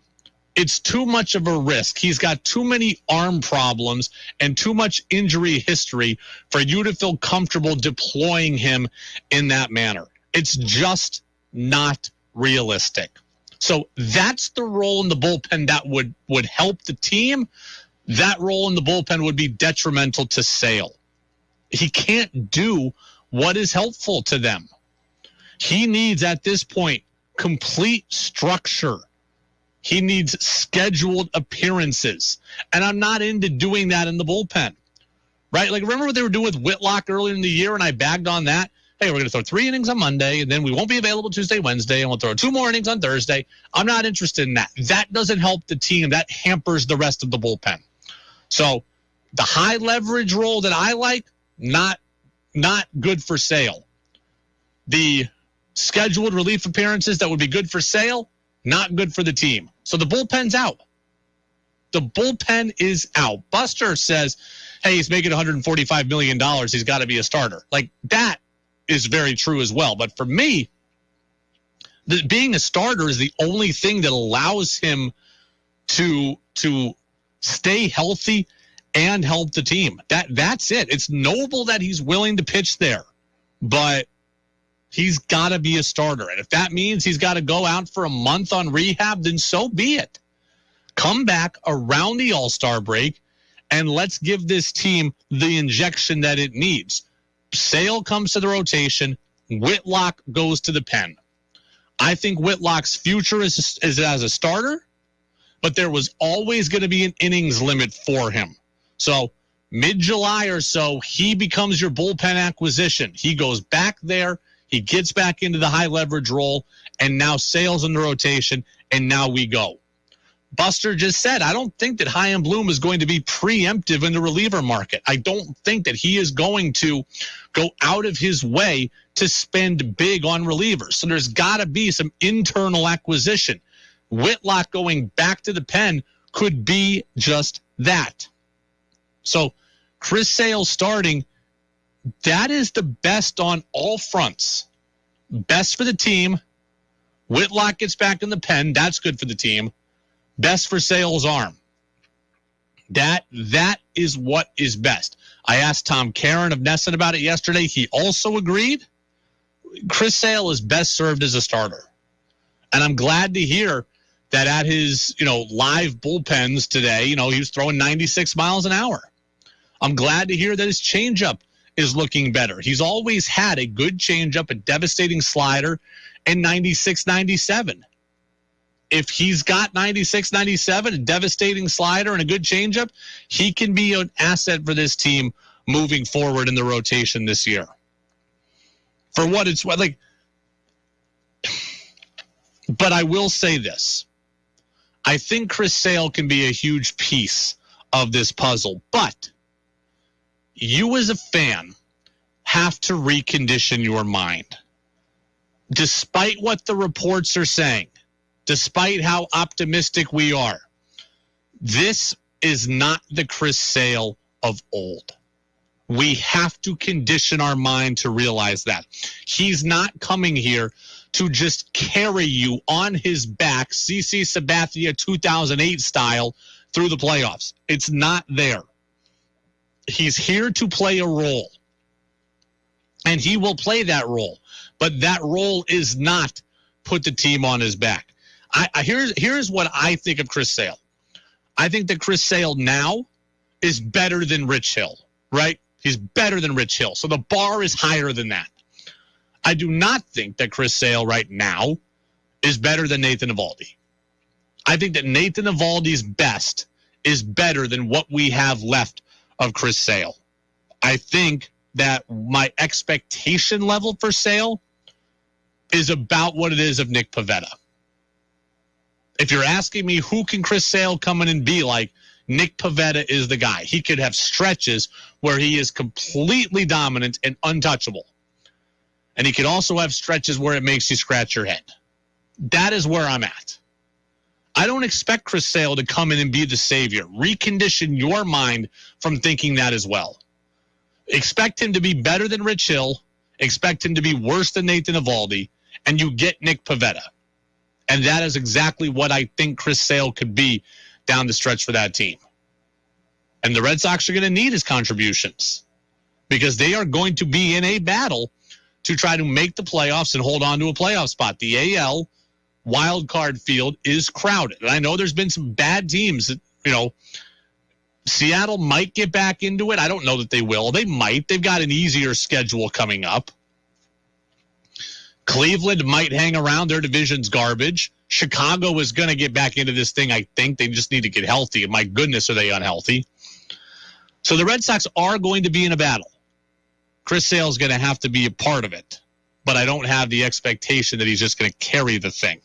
It's too much of a risk. He's got too many arm problems and too much injury history for you to feel comfortable deploying him in that manner. It's just not realistic. So that's the role in the bullpen that would help the team. That role in the bullpen would be detrimental to Sale. He can't do what is helpful to them. He needs, at this point, complete structure. He needs scheduled appearances. And I'm not into doing that in the bullpen. Right? Like, remember what they were doing with Whitlock earlier in the year, and I bagged on that? Hey, we're going to throw 3 innings on Monday, and then we won't be available Tuesday, Wednesday, and we'll throw 2 more innings on Thursday. I'm not interested in that. That doesn't help the team. That hampers the rest of the bullpen. So the high leverage role that I like, not good for Sale. The scheduled relief appearances that would be good for Sale, not good for the team. So the bullpen's out. The bullpen is out. Buster says, hey, he's making $145 million. He's got to be a starter. Like, that is very true as well. But for me, being a starter is the only thing that allows him to stay healthy and help the team. That's it. It's noble that he's willing to pitch there, but he's got to be a starter. And if that means he's got to go out for a month on rehab, then so be it. Come back around the All-Star break, and let's give this team the injection that it needs. Sale comes to the rotation. Whitlock goes to the pen. I think Whitlock's future is as a starter, but there was always going to be an innings limit for him. So mid-July or so, he becomes your bullpen acquisition. He goes back there. He gets back into the high leverage role, and now Sale's in the rotation, and now we go. Buster just said, I don't think that Chaim Bloom is going to be preemptive in the reliever market. I don't think that he is going to go out of his way to spend big on relievers. So there's got to be some internal acquisition. Whitlock going back to the pen could be just that. So Chris Sale starting, that is the best on all fronts. Best for the team. Whitlock gets back in the pen. That's good for the team. Best for Sale's arm. That is what is best. I asked Tom Caron of Nesson about it yesterday. He also agreed. Chris Sale is best served as a starter. And I'm glad to hear that at his, live bullpens today, he was throwing 96 miles an hour. I'm glad to hear that his changeup is looking better. He's always had a good changeup, a devastating slider, and 96, 97. If he's got 96, 97, a devastating slider and a good changeup, he can be an asset for this team moving forward in the rotation this year. For what it's like, but I will say this. I think Chris Sale can be a huge piece of this puzzle, but you as a fan have to recondition your mind. Despite what the reports are saying, despite how optimistic we are, this is not the Chris Sale of old. We have to condition our mind to realize that. He's not coming here to just carry you on his back, CC Sabathia 2008 style, through the playoffs. It's not there. He's here to play a role, and he will play that role, but that role is not put the team on his back. Here's what I think of Chris Sale. I think that Chris Sale now is better than Rich Hill, right? He's better than Rich Hill. So the bar is higher than that. I do not think that Chris Sale right now is better than Nathan Eovaldi. I think that Nathan Eovaldi's best is better than what we have left of Chris Sale. I think that my expectation level for Sale is about what it is of Nick Pivetta. If you're asking me who can Chris Sale come in and be like, Nick Pivetta is the guy. He could have stretches where he is completely dominant and untouchable. And he could also have stretches where it makes you scratch your head. That is where I'm at. I don't expect Chris Sale to come in and be the savior. Recondition your mind from thinking that as well. Expect him to be better than Rich Hill. Expect him to be worse than Nathan Eovaldi. And you get Nick Pivetta. And that is exactly what I think Chris Sale could be down the stretch for that team. And the Red Sox are going to need his contributions because they are going to be in a battle to try to make the playoffs and hold on to a playoff spot. The AL wild card field is crowded. And I know there's been some bad teams that, Seattle might get back into it. I don't know that they will. They might. They've got an easier schedule coming up. Cleveland might hang around. Their division's garbage. Chicago is going to get back into this thing, I think. They just need to get healthy. And my goodness, are they unhealthy. So the Red Sox are going to be in a battle. Chris Sale's going to have to be a part of it. But I don't have the expectation that he's just going to carry the thing.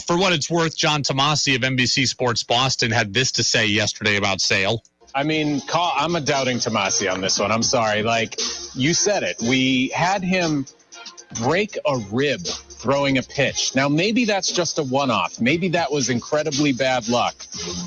For what it's worth, John Tomasi of NBC Sports Boston had this to say yesterday about Sale. I mean, I'm a doubting Tomasi on this one. I'm sorry. Like, you said it. We had him break a rib throwing a pitch. Now, maybe that's just a one-off. Maybe that was incredibly bad luck.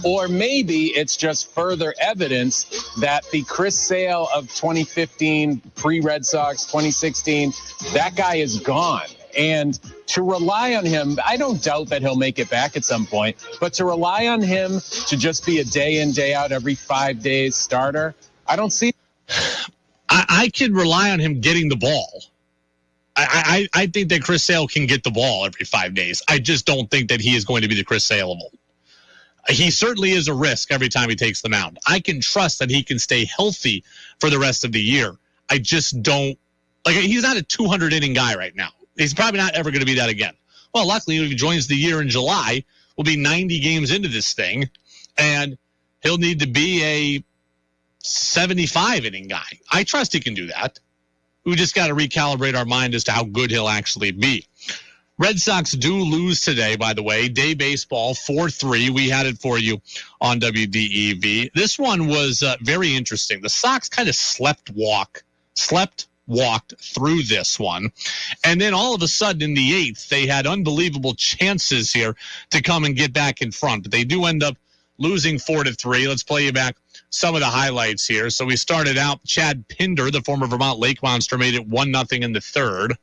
Or maybe it's just further evidence that the Chris Sale of 2015, pre-Red Sox, 2016, that guy is gone. And to rely on him, I don't doubt that he'll make it back at some point, but to rely on him to just be a day in, day out, every 5 days starter, I don't see. I can rely on him getting the ball. I think that Chris Sale can get the ball every 5 days. I just don't think that he is going to be the Chris Sale of old. He certainly is a risk every time he takes the mound. I can trust that he can stay healthy for the rest of the year. I just don't like. He's not a 200-inning guy right now. He's probably not ever going to be that again. Well, luckily, if he joins the year in July, we'll be 90 games into this thing, and he'll need to be a 75-inning guy. I trust he can do that. We just got to recalibrate our mind as to how good he'll actually be. Red Sox do lose today, by the way. Day baseball, 4-3. We had it for you on WDEV. This one was very interesting. The Sox kind of slept walked through this one. And then all of a sudden in the eighth, they had unbelievable chances here to come and get back in front. But they do end up losing 4-3. Let's play you back some of the highlights here. So we started out, Chad Pinder, the former Vermont Lake Monster, made it 1-0 in the third.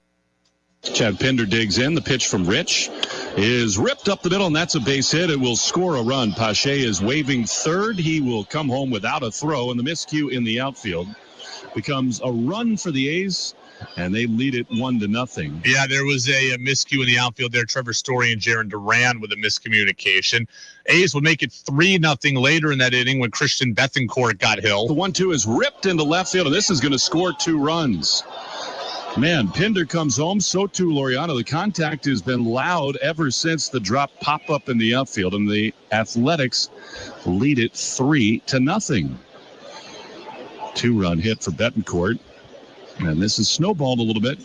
Chad Pinder digs in. The pitch from Rich is ripped up the middle, and that's a base hit. It will score a run. Pache is waving third. He will come home without a throw, and the miscue in the outfield becomes a run for the A's, and they lead it 1-0. Yeah, there was a miscue in the outfield there. Trevor Story and Jaron Duran with a miscommunication. A's would make it 3-0 later in that inning when Christian Bethancourt got hit. The 1-2 is ripped into left field, and this is going to score 2 runs. Man, Pinder comes home, so too Laureano. The contact has been loud ever since the drop pop-up in the outfield, and the Athletics lead it 3-0. 2-run hit for Bethancourt, and this is snowballed a little bit.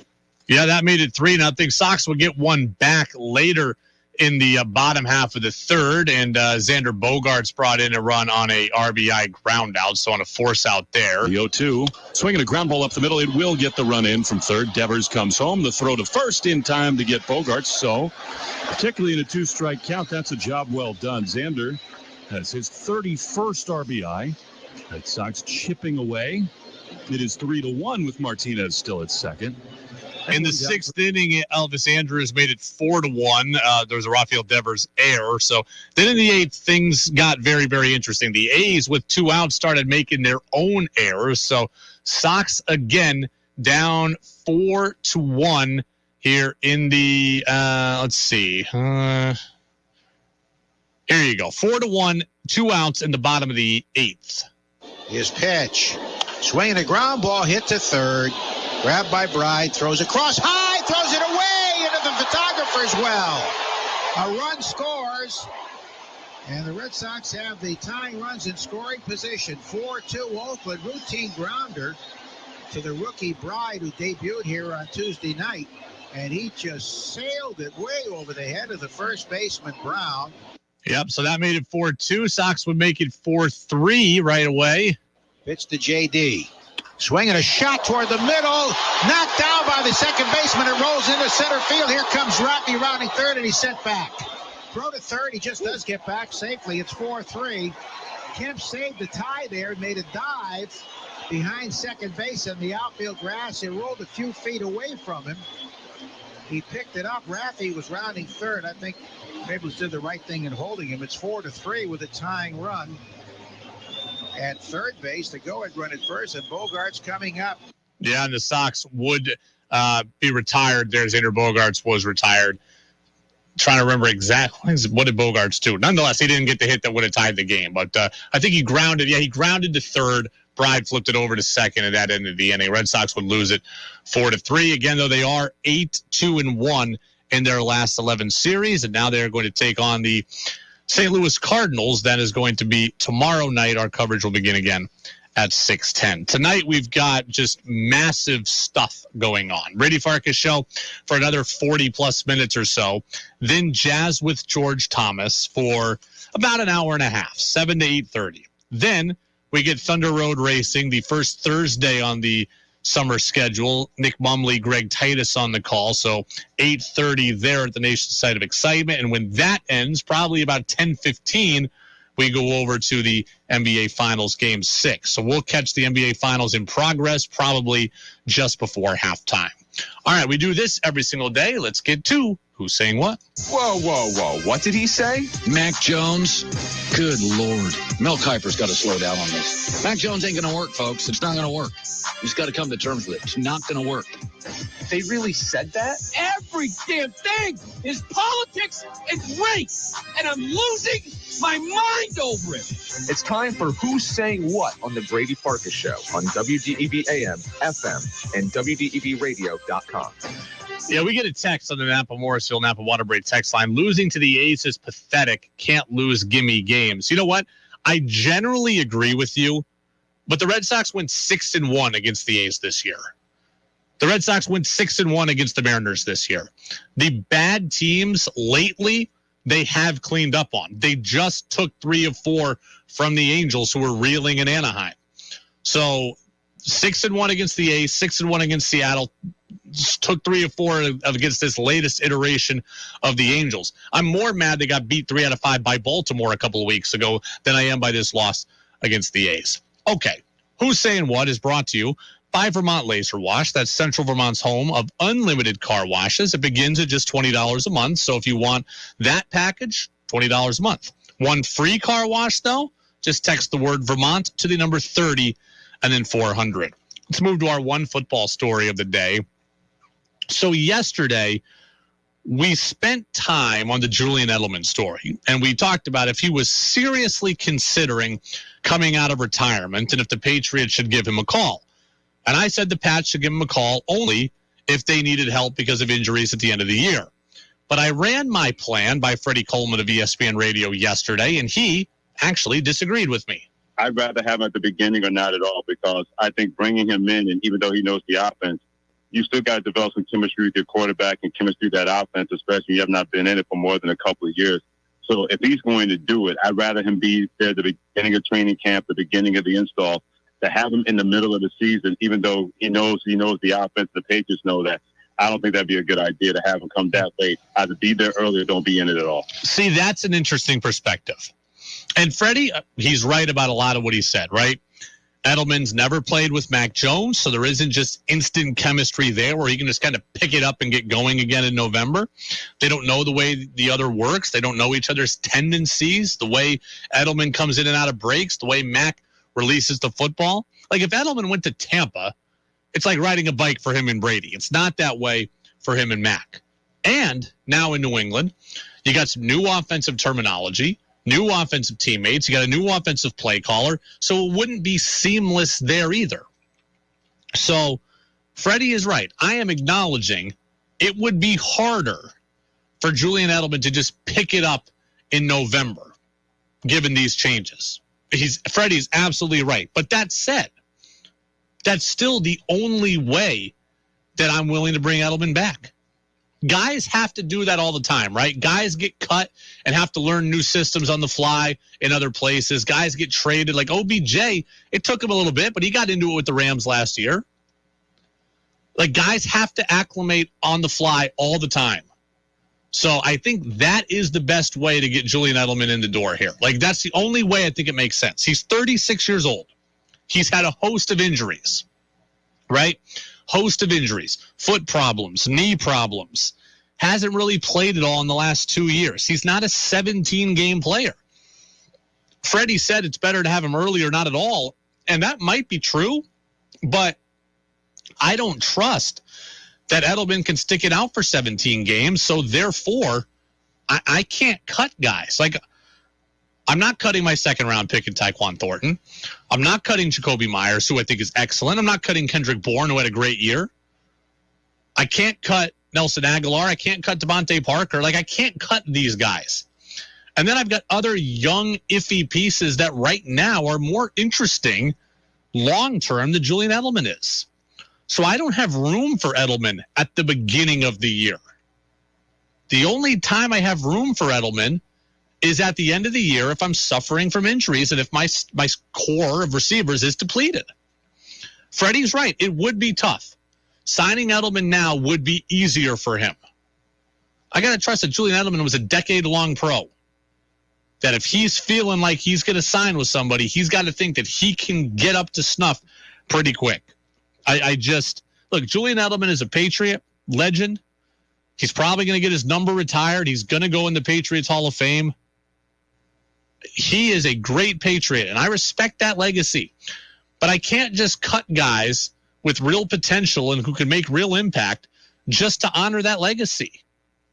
Yeah, that made it 3-0. Sox would get one back later in the bottom half of the third, and Xander Bogaerts brought in a run on a RBI ground out, so on a force out there. The 0-2, swinging a ground ball up the middle. It will get the run in from third. Devers comes home. The throw to first in time to get Bogaerts, so particularly in a 2-strike count, that's a job well done. Xander has his 31st RBI. Red Sox chipping away. It is 3-1 with Martinez still at second. In the sixth inning, Elvis Andrus made it 4-1. There was a Rafael Devers error. So then in the eighth, things got very, very interesting. The A's, with 2 outs, started making their own errors. So Sox again down 4-1 here in the, let's see. Here you go. 4-1, 2 outs in the bottom of the eighth. His pitch. Swinging a ground ball, hit to third. Grabbed by Bride, throws across high, throws it away into the photographer's well. A run scores, and the Red Sox have the tying runs in scoring position. 4-2 Oakland, routine grounder to the rookie Bride, who debuted here on Tuesday night, and he just sailed it way over the head of the first baseman, Brown. Yep, so that made it 4-2. Sox would make it 4-3 right away. Pitch to J.D. Swinging a shot toward the middle. Knocked down by the second baseman. It rolls into center field. Here comes Rocky rounding third, and he's sent back. Throw to third. He just does get back safely. It's 4-3. Kemp saved the tie there, made a dive behind second base in the outfield grass. It rolled a few feet away from him. He picked it up. Raffy was rounding third. I think Maples did the right thing in holding him. It's 4-3 with a tying run at third base. The go-ahead run at first, and Bogaerts coming up. Yeah, and the Sox would be retired. There's Xander Bogaerts was retired. Trying to remember exactly what did Bogaerts do. Nonetheless, he didn't get the hit that would have tied the game. But I think he grounded. Yeah, he grounded to third Bride flipped it over to second, and that ended the inning. Red Sox would lose it 4-3. Again, though, they are 8-2-1 in their last 11 series, and now they're going to take on the St. Louis Cardinals. That is going to be tomorrow night. Our coverage will begin again at 6:10. Tonight, we've got just massive stuff going on. Brady Farkas show for another 40-plus minutes or so. Then Jazz with George Thomas for about an hour and a half, 7 to 8:30. Then we get Thunder Road Racing, the first Thursday on the summer schedule. Nick Mumley, Greg Titus on the call. So 8:30 there at the Nation's Site of Excitement. And when that ends, probably about 10:15, we go over to the NBA Finals Game 6. So we'll catch the NBA Finals in progress probably just before halftime. All right, we do this every single day. Let's get to Who's Saying What? Whoa, whoa, whoa. What did he say? Mac Jones? Good Lord. Mel Kiper's got to slow down on this. Mac Jones ain't going to work, folks. It's not going to work. He's got to come to terms with it. It's not going to work. They really said that? Every damn thing is politics and race, and I'm losing my mind over it. It's time for Who's Saying What on the Brady Farkas Show on WDEV AM, FM, and WDEVradio.com. Yeah, we get a text on the Napa Morrisville Napa Waterbury text line. Losing to the A's is pathetic. Can't lose gimme games. You know what? I generally agree with you, but the Red Sox went 6-1 against the A's this year. The Red Sox went 6-1 against the Mariners this year. The bad teams lately, they have cleaned up on. They just took 3 of 4 from the Angels, who were reeling in Anaheim. So 6-1 against the A's, 6-1 against Seattle. Just took 3 of 4 against this latest iteration of the Angels. I'm more mad they got beat 3 out of 5 by Baltimore a couple of weeks ago than I am by this loss against the A's. Okay, Who's Saying What is brought to you by Vermont Laser Wash. That's Central Vermont's home of unlimited car washes. It begins at just $20 a month. So if you want that package, $20 a month. One free car wash, though, just text the word Vermont to the number 30 and then 400. Let's move to our one football story of the day. So yesterday, we spent time on the Julian Edelman story, and we talked about if he was seriously considering coming out of retirement and if the Patriots should give him a call. And I said the Pats should give him a call only if they needed help because of injuries at the end of the year. But I ran my plan by Freddie Coleman of ESPN Radio yesterday, and he actually disagreed with me. I'd rather have him at the beginning or not at all, because I think bringing him in, and even though he knows the offense, you still got to develop some chemistry with your quarterback and chemistry with that offense, especially if you have not been in it for more than a couple of years. So if he's going to do it, I'd rather him be there at the beginning of training camp, the beginning of the install. To have him in the middle of the season, even though he knows the offense, the Patriots know that, I don't think that'd be a good idea to have him come that late. Either be there early or don't be in it at all. See, that's an interesting perspective. And Freddie, he's right about a lot of what he said, right? Edelman's never played with Mac Jones, so there isn't just instant chemistry there where he can just kind of pick it up and get going again in November. They don't know the way the other works. They don't know each other's tendencies, the way Edelman comes in and out of breaks, the way Mac releases the football. Like if Edelman went to Tampa, it's like riding a bike for him and Brady. It's not that way for him and Mac. And now in New England, you got some new offensive terminology, new offensive teammates. You got a new offensive play caller, so it wouldn't be seamless there either. So Freddie is right. I am acknowledging it would be harder for Julian Edelman to just pick it up in November, given these changes. Freddie's absolutely right. But that said, that's still the only way that I'm willing to bring Edelman back. Guys have to do that all the time, right? Guys get cut and have to learn new systems on the fly in other places. Guys get traded. Like OBJ, it took him a little bit, but he got into it with the Rams last year. Like guys have to acclimate on the fly all the time. So I think that is the best way to get Julian Edelman in the door here. Like that's the only way I think it makes sense. He's 36 years old. He's had a host of injuries, right? Host of injuries, foot problems, knee problems. Hasn't really played at all in the last 2 years. He's not a 17-game player. Freddie said it's better to have him early or not at all, and that might be true, but I don't trust that Edelman can stick it out for 17 games, so therefore I can't cut guys. Like I'm not cutting my second-round pick in Tyquan Thornton. I'm not cutting Jacoby Myers, who I think is excellent. I'm not cutting Kendrick Bourne, who had a great year. I can't cut Nelson Aguilar. I can't cut Devontae Parker. I can't cut these guys. And then I've got other young, iffy pieces that right now are more interesting long-term than Julian Edelman is. So I don't have room for Edelman at the beginning of the year. The only time I have room for Edelman is at the end of the year if I'm suffering from injuries and if my core of receivers is depleted. Freddie's right. It would be tough. Signing Edelman now would be easier for him. I got to trust that Julian Edelman was a decade-long pro. That if he's feeling like he's going to sign with somebody, he's got to think that he can get up to snuff pretty quick. Look, Julian Edelman is a Patriot legend. He's probably going to get his number retired. He's going to go in the Patriots Hall of Fame. He is a great Patriot, and I respect that legacy. But I can't just cut guys with real potential and who can make real impact just to honor that legacy.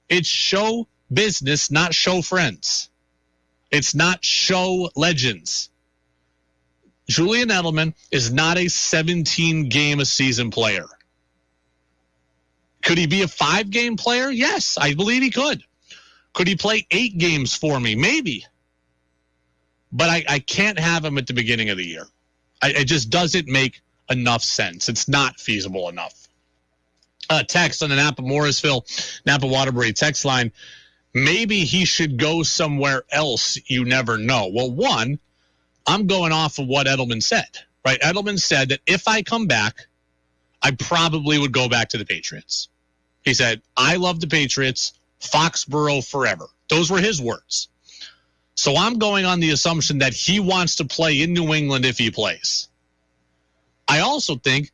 It's show business, not show friends. It's not show legends. Julian Edelman is not a 17-game-a-season player. Could he be a 5-game player? Yes, I believe he could. Could he play 8 games for me? Maybe. But I can't have him at the beginning of the year. It just doesn't make enough sense. It's not feasible enough. Text on the Napa Morrisville, Napa Waterbury text line. Maybe he should go somewhere else. You never know. Well, one, I'm going off of what Edelman said, right? Edelman said that if I come back, I probably would go back to the Patriots. He said, I love the Patriots, Foxborough forever. Those were his words. So I'm going on the assumption that he wants to play in New England if he plays. I also think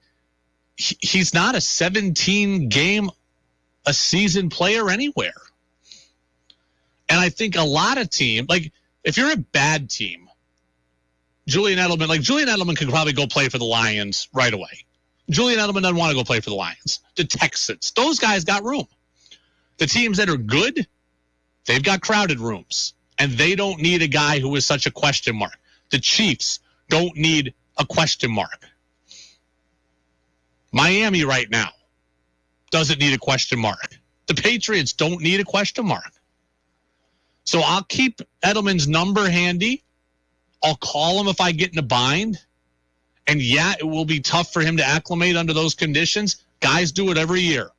he's not a 17-game-a-season player anywhere. And I think a lot of teams, if you're a bad team, Julian Edelman could probably go play for the Lions right away. Julian Edelman doesn't want to go play for the Lions. The Texans, those guys got room. The teams that are good, they've got crowded rooms. And they don't need a guy who is such a question mark. The Chiefs don't need a question mark. Miami right now doesn't need a question mark. The Patriots don't need a question mark. So I'll keep Edelman's number handy. I'll call him if I get in a bind. And yeah, it will be tough for him to acclimate under those conditions. Guys do it every year.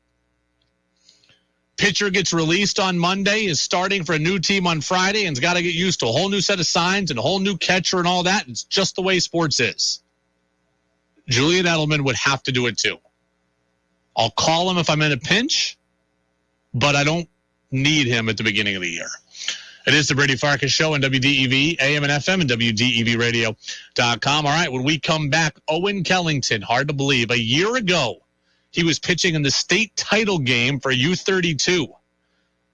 Pitcher gets released on Monday, is starting for a new team on Friday, and's got to get used to a whole new set of signs and a whole new catcher and all that. It's just the way sports is. Julian Edelman would have to do it too. I'll call him if I'm in a pinch, but I don't need him at the beginning of the year. It is the Brady Farkas Show on WDEV, AM and FM, and WDEVradio.com. All right, when we come back, Owen Kellington, hard to believe, a year ago, he was pitching in the state title game for U32.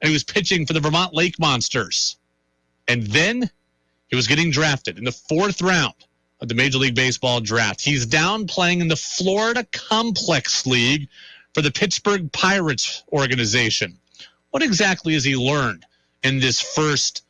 And he was pitching for the Vermont Lake Monsters. And then he was getting drafted in the 4th round of the Major League Baseball draft. He's down playing in the Florida Complex League for the Pittsburgh Pirates organization. What exactly has he learned in this first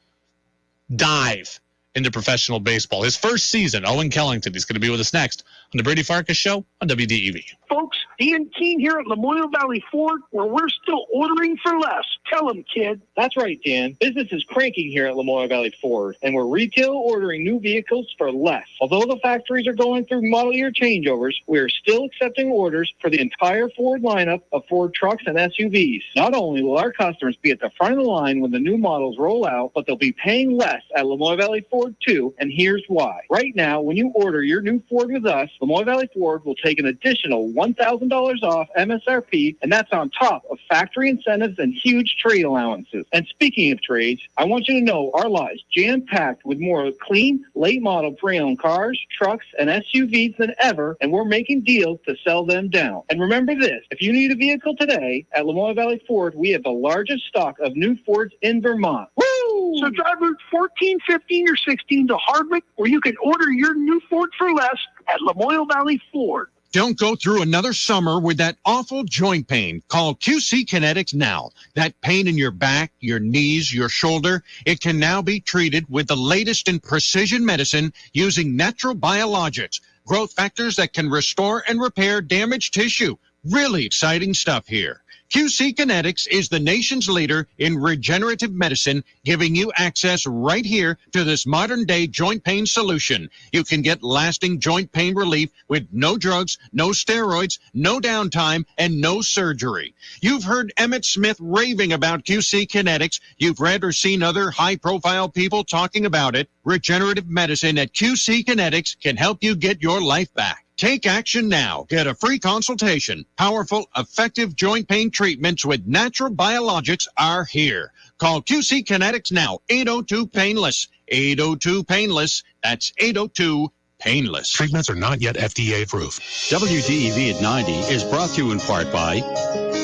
dive into professional baseball? His first season, Owen Kellington. He's going to be with us next on the Brady Farkas Show on WDEV. Folks, Ian Keene here at Lamoille Valley Ford, where we're still ordering for less. Tell them, kid. That's right, Dan. Business is cranking here at Lamoille Valley Ford, and we're retail ordering new vehicles for less. Although the factories are going through model year changeovers, we are still accepting orders for the entire Ford lineup of Ford trucks and SUVs. Not only will our customers be at the front of the line when the new models roll out, but they'll be paying less at Lamoille Valley Ford too, and here's why. Right now, when you order your new Ford with us, Lamoille Valley Ford will take an additional $1,000 off MSRP, and that's on top of factory incentives and huge trade allowances. And speaking of trades, I want you to know our lot is jam-packed with more clean, late-model pre-owned cars, trucks, and SUVs than ever, and we're making deals to sell them down. And remember this, if you need a vehicle today, at Lamoille Valley Ford, we have the largest stock of new Fords in Vermont. Woo! So drive Route 14, 15, or 16 to Hardwick, where you can order your new Ford for less at Lamoille Valley Ford. Don't go through another summer with that awful joint pain. Call QC Kinetics now. That pain in your back, your knees, your shoulder, it can now be treated with the latest in precision medicine using natural biologics, growth factors that can restore and repair damaged tissue. Really exciting stuff here. QC Kinetics is the nation's leader in regenerative medicine, giving you access right here to this modern-day joint pain solution. You can get lasting joint pain relief with no drugs, no steroids, no downtime, and no surgery. You've heard Emmett Smith raving about QC Kinetics. You've read or seen other high-profile people talking about it. Regenerative medicine at QC Kinetics can help you get your life back. Take action now. Get a free consultation. Powerful, effective joint pain treatments with natural biologics are here. Call QC Kinetics now. 802-PAINLESS. 802-PAINLESS. That's 802-PAINLESS. Treatments are not yet FDA approved. WDEV at 90 is brought to you in part by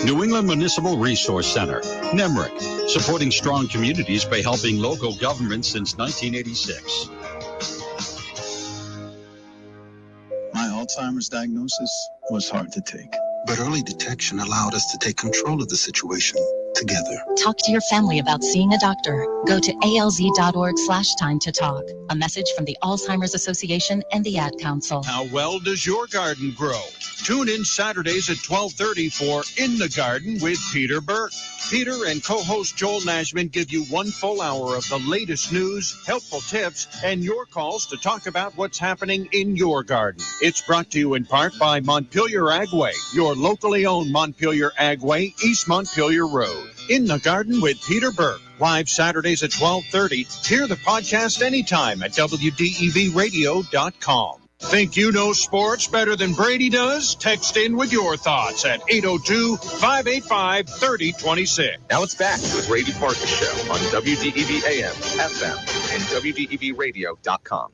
New England Municipal Resource Center, NEMRIC, supporting strong communities by helping local governments since 1986. My Alzheimer's diagnosis was hard to take, but early detection allowed us to take control of the situation together. Talk to your family about seeing a doctor. Go to alz.org/time to talk. A message from the Alzheimer's Association and the Ad Council. How well does your garden grow? Tune in Saturdays at 12:30 for In the Garden with Peter Burke. Peter and co-host Joel Nashman give you 1 full hour of the latest news, helpful tips, and your calls to talk about what's happening in your garden. It's brought to you in part by Montpelier Agway, your locally owned Montpelier Agway, East Montpelier Road. In the Garden with Peter Burke. Live Saturdays at 12:30. Hear the podcast anytime at WDEVradio.com. Think you know sports better than Brady does? Text in with your thoughts at 802-585-3026. Now it's back to the Brady Farkas Show on WDEV AM, FM, and WDEVradio.com.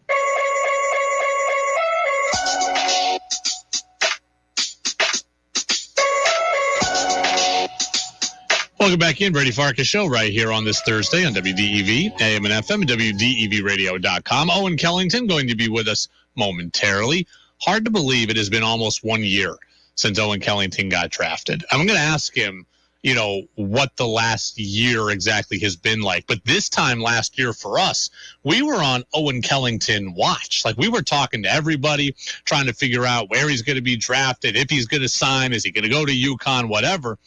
Welcome back in, Brady Farkas Show, right here on this Thursday on WDEV, AM and FM, and WDEVradio.com. Owen Kellington going to be with us momentarily. Hard to believe it has been almost 1 year since Owen Kellington got drafted. I'm going to ask him, what the last year exactly has been like. But this time last year for us, we were on Owen Kellington watch. Like, we were talking to everybody, trying to figure out where he's going to be drafted, if he's going to sign, is he going to go to UConn, whatever.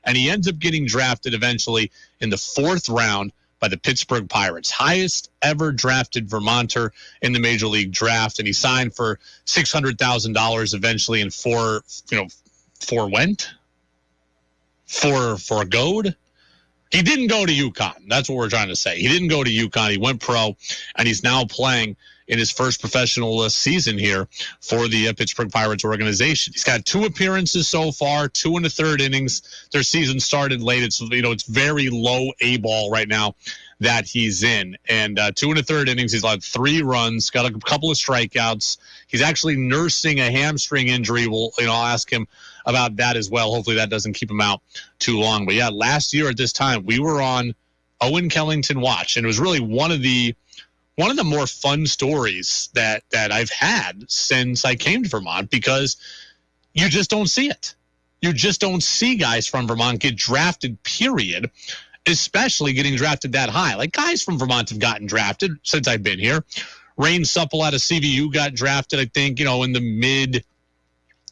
And he ends up getting drafted eventually in the 4th round by the Pittsburgh Pirates, highest ever drafted Vermonter in the Major League Draft. And he signed for $600,000 eventually in for a gold. He didn't go to UConn. That's what we're trying to say. He didn't go to UConn. He went pro, and he's now playing in his first professional season here for the Pittsburgh Pirates organization. He's got 2 appearances so far, 2 1/3 innings. Their season started late. It's very low A ball right now that he's in. And 2 1/3 innings, he's allowed 3 runs, got a couple of strikeouts. He's actually nursing a hamstring injury. I'll ask him about that as well. Hopefully that doesn't keep him out too long. But yeah, last year at this time, we were on Owen Kellington watch, and it was really one of the more fun stories that I've had since I came to Vermont, because you just don't see it. You just don't see guys from Vermont get drafted, period, especially getting drafted that high. Like, guys from Vermont have gotten drafted since I've been here. Rain Supple out of CVU got drafted, I think, in the mid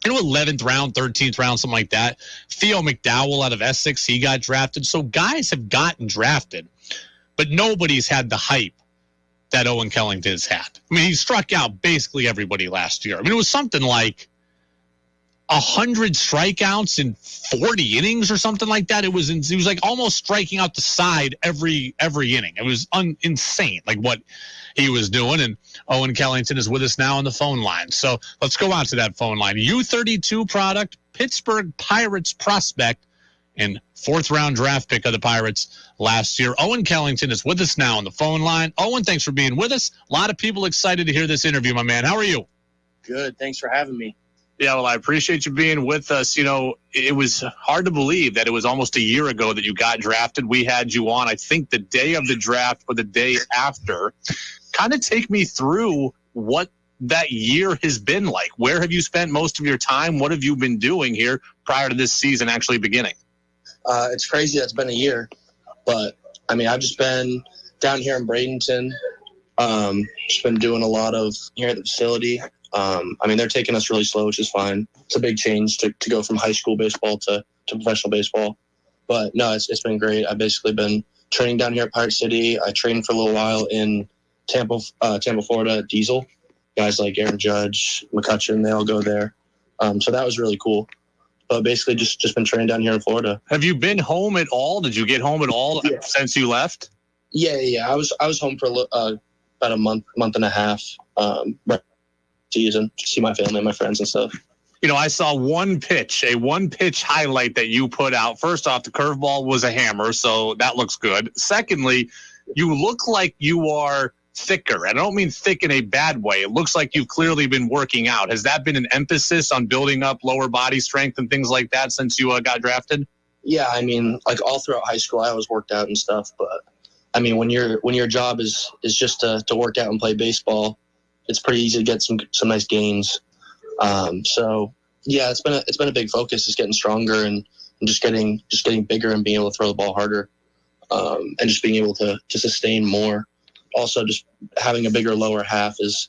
11th round, 13th round, something like that. Theo McDowell out of Essex, he got drafted. So guys have gotten drafted, but nobody's had the hype that Owen Kellington has had. I mean, he struck out basically everybody last year. I mean, it was something like 100 strikeouts in 40 innings or something like that. It was like almost striking out the side every inning. It was insane, like what he was doing. And Owen Kellington is with us now on the phone line. So let's go out to that phone line. U32 product, Pittsburgh Pirates prospect, and 4th round draft pick of the Pirates last year. Owen Kellington is with us now on the phone line. Owen, thanks for being with us. A lot of people excited to hear this interview, my man. How are you? Good. Thanks for having me. Yeah, well, I appreciate you being with us. It was hard to believe that it was almost a year ago that you got drafted. We had you on, I think, the day of the draft or the day after. Kind of take me through what that year has been like. Where have you spent most of your time? What have you been doing here prior to this season actually beginning? It's crazy that's been a year, but I mean, I've just been down here in Bradenton. Just been doing a lot of here at the facility. I mean, they're taking us really slow, which is fine. It's a big change to go from high school baseball to professional baseball. But no, it's been great. I've basically been training down here at Pirate City. I trained for a little while in Tampa, Florida at Diesel. Guys like Aaron Judge, McCutcheon, they all go there. So that was really cool. But basically just been training down here in Florida. Have you been home at all? Did you get home at all since you left? Yeah. I was home for about a month and a half season to see my family and my friends and stuff. You know, I saw a one pitch highlight that you put out. First off, the curveball was a hammer, so that looks good. Secondly, you look like you are thicker. And I don't mean thick in a bad way. It looks like you've clearly been working out. Has that been an emphasis on building up lower body strength and things like that since you got drafted? Yeah, I mean, like all throughout high school, I always worked out and stuff. But I mean, when your job is just to work out and play baseball, it's pretty easy to get some nice gains. So yeah, it's been a big focus, is getting stronger and just getting bigger and being able to throw the ball harder, and just being able to sustain more. Also, just having a bigger lower half is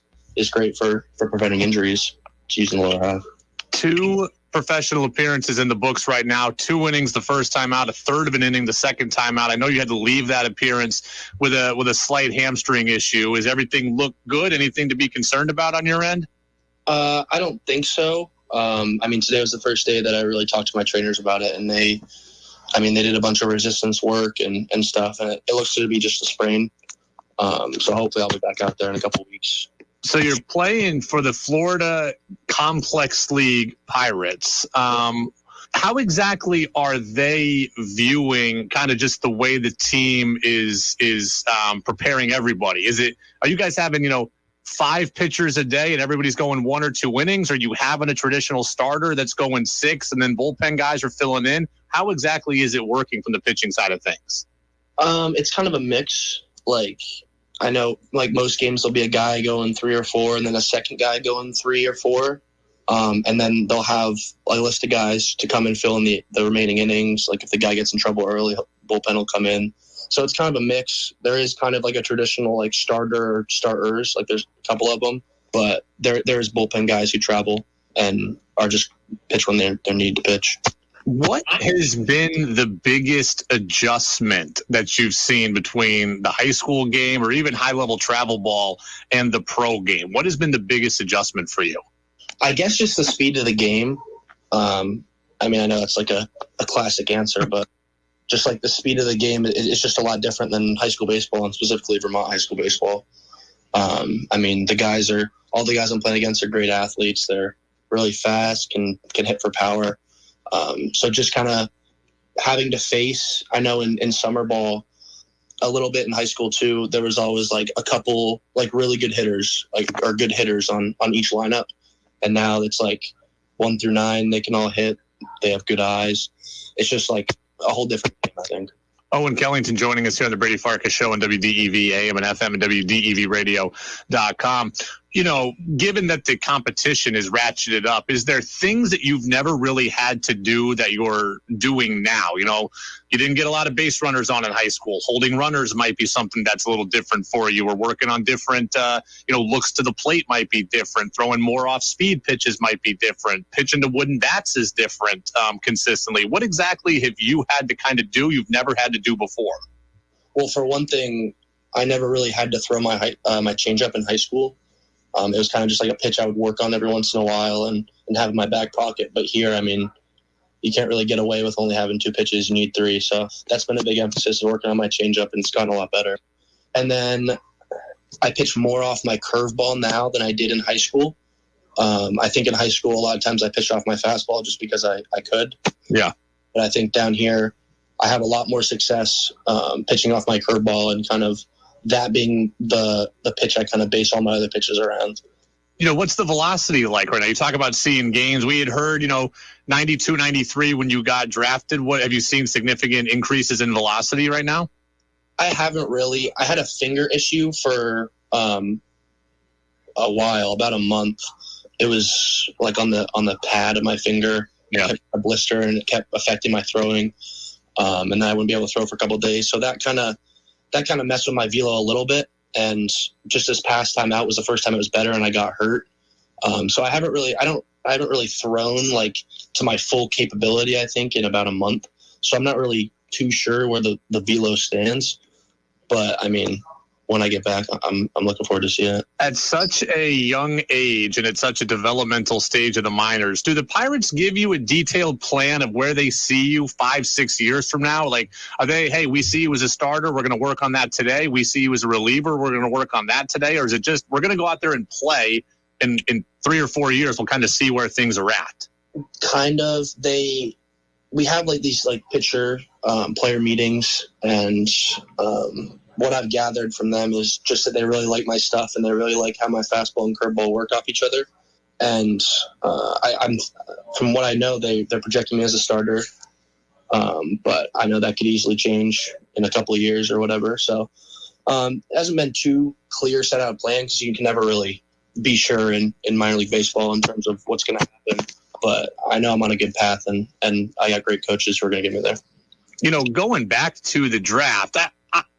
great for preventing injuries. Just using the lower half. 2 professional appearances in the books right now. 2 innings the first time out, a third of an inning the second time out. I know you had to leave that appearance with a slight hamstring issue. Is everything look good? Anything to be concerned about on your end? I don't think so. I mean, today was the first day that I really talked to my trainers about it, and they did a bunch of resistance work and stuff, and it looks to be just a sprain. So hopefully I'll be back out there in a couple of weeks. So you're playing for the Florida Complex League Pirates. How exactly are they viewing kind of just the way the team is preparing everybody? Are you guys having, 5 pitchers a day and everybody's going 1 or 2 innings? Or are you having a traditional starter that's going 6 and then bullpen guys are filling in? How exactly is it working from the pitching side of things? It's kind of a mix. Like, I know, like most games, there'll be a guy going 3 or 4 and then a second guy going 3 or 4. And then they'll have a list of guys to come and fill in the remaining innings. Like if the guy gets in trouble early, bullpen will come in. So it's kind of a mix. There is kind of like a traditional like starter or starters. Like there's a couple of them, but there's bullpen guys who travel and are just pitch when they're needed to pitch. What has been the biggest adjustment that you've seen between the high school game or even high-level travel ball and the pro game? What has been the biggest adjustment for you? I guess just the speed of the game. I mean, I know it's like a classic answer, but just like the speed of the game, it's just a lot different than high school baseball and specifically Vermont high school baseball. I mean, all the guys I'm playing against are great athletes. They're really fast, can hit for power. So just kind of having to face, I know in summer ball, a little bit in high school too, there was always like a couple like really good hitters, or good hitters on each lineup. And now it's like 1 through 9, they can all hit. They have good eyes. It's just like a whole different game, I think. Owen Kellington joining us here on the Brady Farkas Show on WDEV AM and FM and WDEVradio.com. Given that the competition is ratcheted up, is there things that you've never really had to do that you're doing now? You didn't get a lot of base runners on in high school. Holding runners might be something that's a little different for you. We're working on different, looks to the plate might be different. Throwing more off-speed pitches might be different. Pitching to wooden bats is different consistently. What exactly have you had to kind of do you've never had to do before? Well, for one thing, I never really had to throw my changeup in high school. It was kind of just like a pitch I would work on every once in a while and have in my back pocket. But here, I mean, you can't really get away with only having 2 pitches. You need 3. So that's been a big emphasis, working on my changeup, and it's gotten a lot better. And then I pitch more off my curveball now than I did in high school. I think in high school, a lot of times I pitched off my fastball just because I could. Yeah. But I think down here, I have a lot more success pitching off my curveball and kind of that being the pitch I kind of base all my other pitches around. What's the velocity like right now? You talk about seeing gains. We had heard, 92, 93 when you got drafted. What have you seen significant increases in velocity right now? I haven't really. I had a finger issue for a while, about a month. It was like on the pad of my finger, a blister, and it kept affecting my throwing. And then I wouldn't be able to throw for a couple of days. So that kind of messed with my velo a little bit. And just this past time out was the first time it was better, and I got hurt. So I haven't really thrown like to my full capability, I think, in about a month. So I'm not really too sure where the velo stands. But I mean, when I get back, I'm looking forward to seeing it. At such a young age and at such a developmental stage of the minors, do the Pirates give you a detailed plan of where they see you 5-6 years from now? Like, are they, hey, we see you as a starter, we're going to work on that today. We see you as a reliever, we're going to work on that today. Or is it just, we're going to go out there and play, and in 3 or 4 years, we'll kind of see where things are at? Kind of. We have like these like pitcher player meetings, and what I've gathered from them is just that they really like my stuff, and they really like how my fastball and curveball work off each other. And I'm from what I know, they're projecting me as a starter, but I know that could easily change in a couple of years or whatever. So it hasn't been too clear set out plan, because you can never really be sure in minor league baseball in terms of what's going to happen. But I know I'm on a good path, and I got great coaches who are going to get me there. You know, going back to the draft,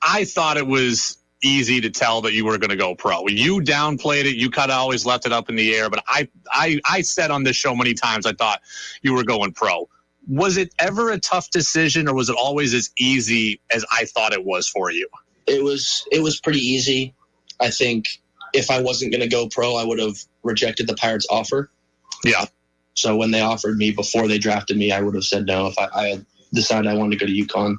I thought it was easy to tell that you were going to go pro. You downplayed it. You kind of always left it up in the air. But I said on this show many times I thought you were going pro. Was it ever a tough decision, or was it always as easy as I thought it was for you? It was pretty easy. I think if I wasn't going to go pro, I would have rejected the Pirates' offer. Yeah. So when they offered me before they drafted me, I would have said no if I had decided I wanted to go to UConn.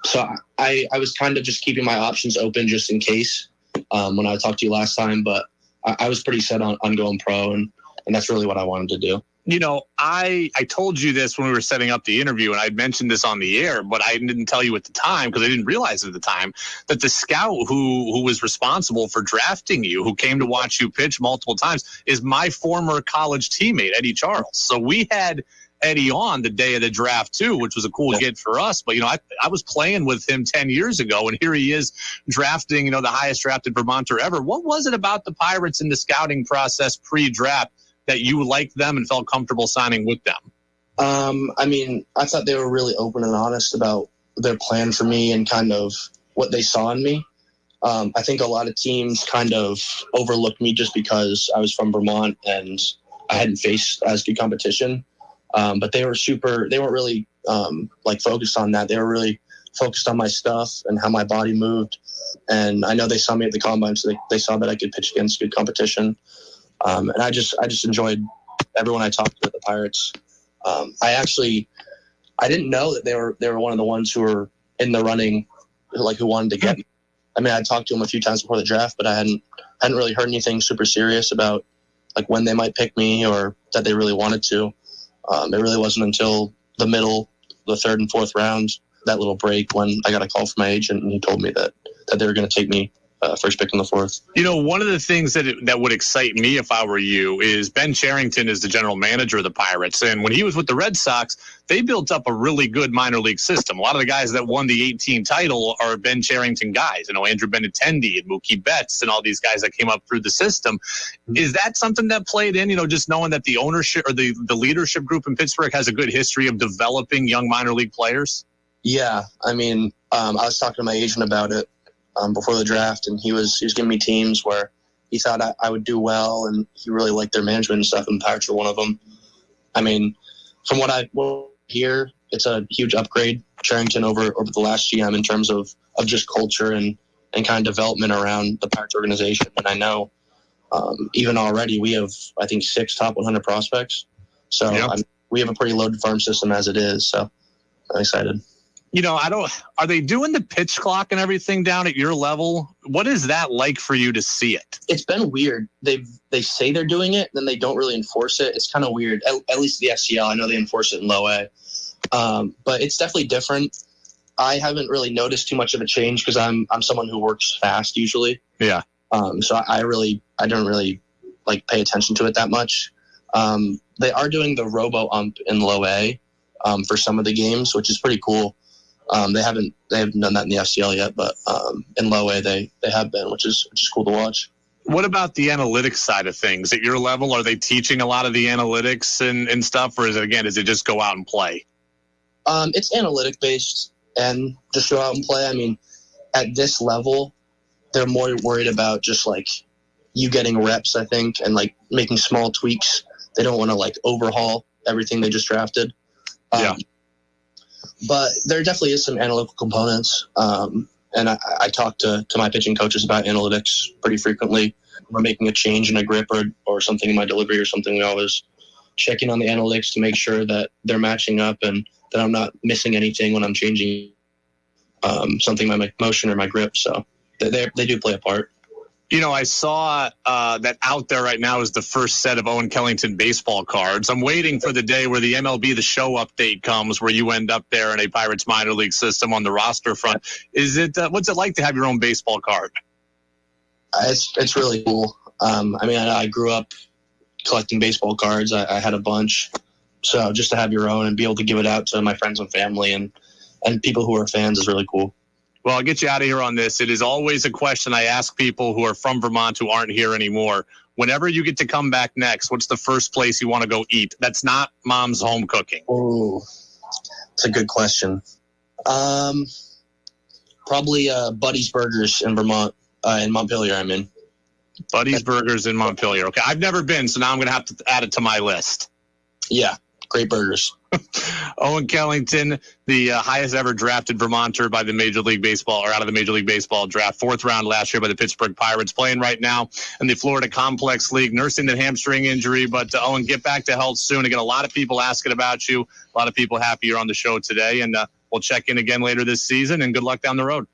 So I was kind of just keeping my options open just in case when I talked to you last time. But I was pretty set on going pro, and that's really what I wanted to do. You know, I told you this when we were setting up the interview, and I'd mentioned this on the air, but I didn't tell you at the time because I didn't realize at the time that the scout who was responsible for drafting you, who came to watch you pitch multiple times, is my former college teammate, Eddie Charles. So we had Eddie on the day of the draft too, which was a cool get for us. But, you know, I was playing with him 10 years ago, and here he is drafting, you know, the highest drafted Vermonter ever. What was it about the Pirates in the scouting process pre-draft that you liked them and felt comfortable signing with them? I mean, I thought they were really open and honest about their plan for me and kind of what they saw in me. I think a lot of teams kind of overlooked me just because I was from Vermont and I hadn't faced as good competition. But they weren't really like focused on that. They were really focused on my stuff and how my body moved. And I know they saw me at the combine, so they saw that I could pitch against good competition. And I just enjoyed everyone I talked to at the Pirates. I didn't know that they were one of the ones who were in the running, like who wanted to get me. I mean, I talked to them a few times before the draft, but I hadn't really heard anything super serious about like when they might pick me or that they really wanted to. It really wasn't until the third and fourth round, that little break, when I got a call from my agent and he told me that they were going to take me first pick in the fourth. You know, one of the things that would excite me if I were you is Ben Cherington is the general manager of the Pirates. And when he was with the Red Sox, they built up a really good minor league system. A lot of the guys that won the 18 title are Ben Cherington guys. You know, Andrew Benintendi and Mookie Betts and all these guys that came up through the system. Is that something that played in, you know, just knowing that the ownership or the leadership group in Pittsburgh has a good history of developing young minor league players? Yeah. I mean, I was talking to my agent about it before the draft, and he was giving me teams where he thought I would do well, and he really liked their management and stuff, and Pirates were one of them. I mean, from what I hear, it's a huge upgrade, Cherington, over the last GM in terms of just culture and kind of development around the Pirates organization. And I know even already we have, I think, 6 top 100 prospects. So we have a pretty loaded farm system as it is. So I'm excited. You know, are they doing the pitch clock and everything down at your level? What is that like for you to see it? It's been weird. They say they're doing it, then they don't really enforce it. It's kind of weird. At least the FCL, I know they enforce it in low A. But it's definitely different. I haven't really noticed too much of a change because I'm someone who works fast usually. Yeah. So I don't really like pay attention to it that much. They are doing the robo ump in low A for some of the games, which is pretty cool. They haven't done that in the FCL yet, but in low A they have been, which is cool to watch. What about the analytics side of things? At your level, are they teaching a lot of the analytics and stuff, or is it just go out and play? It's analytic based and just go out and play. I mean, at this level, they're more worried about just like you getting reps, I think, and like making small tweaks. They don't want to like overhaul everything they just drafted. But there definitely is some analytical components. And I talk to my pitching coaches about analytics pretty frequently. When we're making a change in a grip or something in my delivery or something, we always check in on the analytics to make sure that they're matching up and that I'm not missing anything when I'm changing something in my motion or my grip. So they do play a part. You know, I saw that out there right now is the first set of Owen Kellington baseball cards. I'm waiting for the day where the MLB The Show update comes where you end up there in a Pirates minor league system on the roster front. Is it what's it like to have your own baseball card? It's really cool. I mean, I grew up collecting baseball cards. I had a bunch. So just to have your own and be able to give it out to my friends and family and people who are fans is really cool. Well, I'll get you out of here on this. It is always a question I ask people who are from Vermont who aren't here anymore. Whenever you get to come back next, what's the first place you want to go eat? That's not mom's home cooking. Oh, it's a good question. Probably Buddy's Burgers in Vermont, in Montpelier, I mean. Buddy's Burgers in Montpelier. Okay, I've never been, so now I'm going to have to add it to my list. Yeah, great burgers. Owen Kellington, the highest ever drafted Vermonter by the Major League Baseball, or out of the Major League Baseball draft, 4th round last year by the Pittsburgh Pirates, playing right now in the Florida Complex League, nursing the hamstring injury. But Owen, get back to health soon. Again, a lot of people asking about you, a lot of people happy you're on the show today, and we'll check in again later this season, and good luck down the road.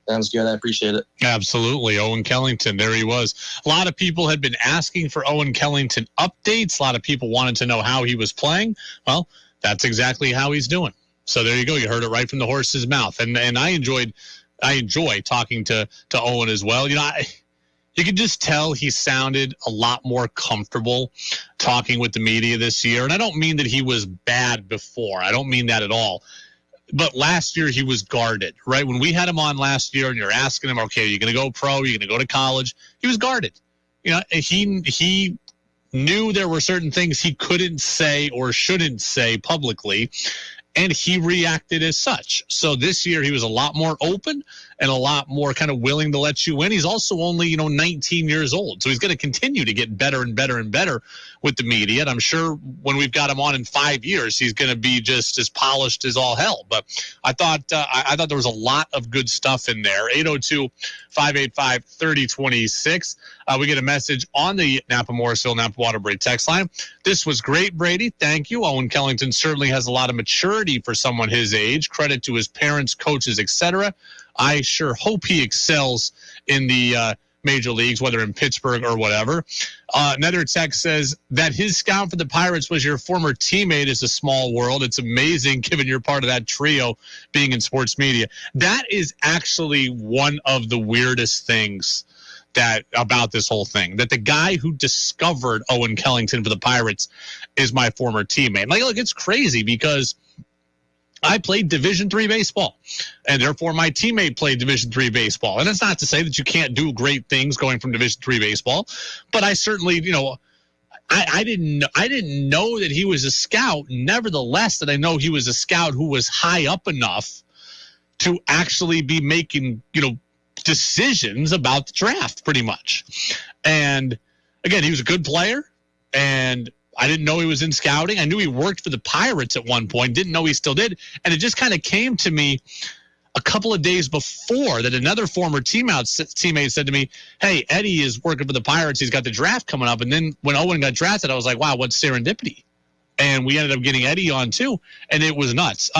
Sounds good. I appreciate it. Absolutely. Owen Kellington. There he was. A lot of people had been asking for Owen Kellington updates. A lot of people wanted to know how he was playing. Well, that's exactly how he's doing. So there you go. You heard it right from the horse's mouth. And I enjoy talking to Owen as well. You know, you could just tell he sounded a lot more comfortable talking with the media this year. And I don't mean that he was bad before. I don't mean that at all. But last year he was guarded, right? When we had him on last year and you're asking him, okay, are you going to go pro? Are you going to go to college? He was guarded. You know, he knew there were certain things he couldn't say or shouldn't say publicly, and he reacted as such. So this year he was a lot more open and a lot more kind of willing to let you in. He's also only, 19 years old. So he's going to continue to get better and better and better with the media. And I'm sure when we've got him on in 5 years, he's going to be just as polished as all hell. But I thought there was a lot of good stuff in there. 802-585-3026. We get a message on the Napa Morrisville, Napa Waterbury text line. This was great, Brady. Thank you. Owen Kellington certainly has a lot of maturity for someone his age. Credit to his parents, coaches, etc. I sure hope he excels in the major leagues, whether in Pittsburgh or whatever. Another text says that his scout for the Pirates was your former teammate is a small world. It's amazing given you're part of that trio being in sports media. That is actually one of the weirdest things about this whole thing, that the guy who discovered Owen Kellington for the Pirates is my former teammate. Like, look, it's crazy because I played Division III baseball, and therefore my teammate played Division III baseball. And it's not to say that you can't do great things going from Division III baseball, but I certainly, I didn't know that he was a scout. Nevertheless, that I know he was a scout who was high up enough to actually be making, decisions about the draft pretty much. And again, he was a good player, and I didn't know he was in scouting. I knew he worked for the Pirates at one point, didn't know he still did. And it just kind of came to me a couple of days before that another former teammate said to me, hey, Eddie is working for the Pirates. He's got the draft coming up. And then when Owen got drafted, I was like, wow, what serendipity. And we ended up getting Eddie on too, and it was nuts.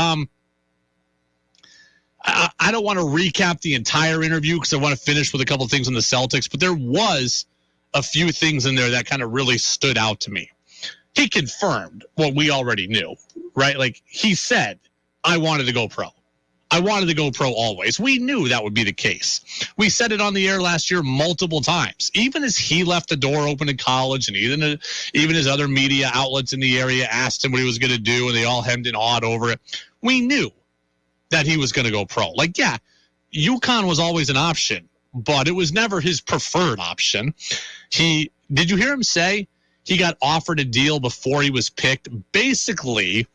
I don't want to recap the entire interview because I want to finish with a couple of things on the Celtics, but there was a few things in there that kind of really stood out to me. He confirmed what we already knew, right? Like he said, I wanted to go pro. I wanted to go pro always. We knew that would be the case. We said it on the air last year multiple times. Even as he left the door open in college, and even his other media outlets in the area asked him what he was going to do, and they all hemmed and hawed over it. We knew that he was going to go pro. Like, yeah, UConn was always an option, but it was never his preferred option. Did you hear him say he got offered a deal before he was picked? Basically,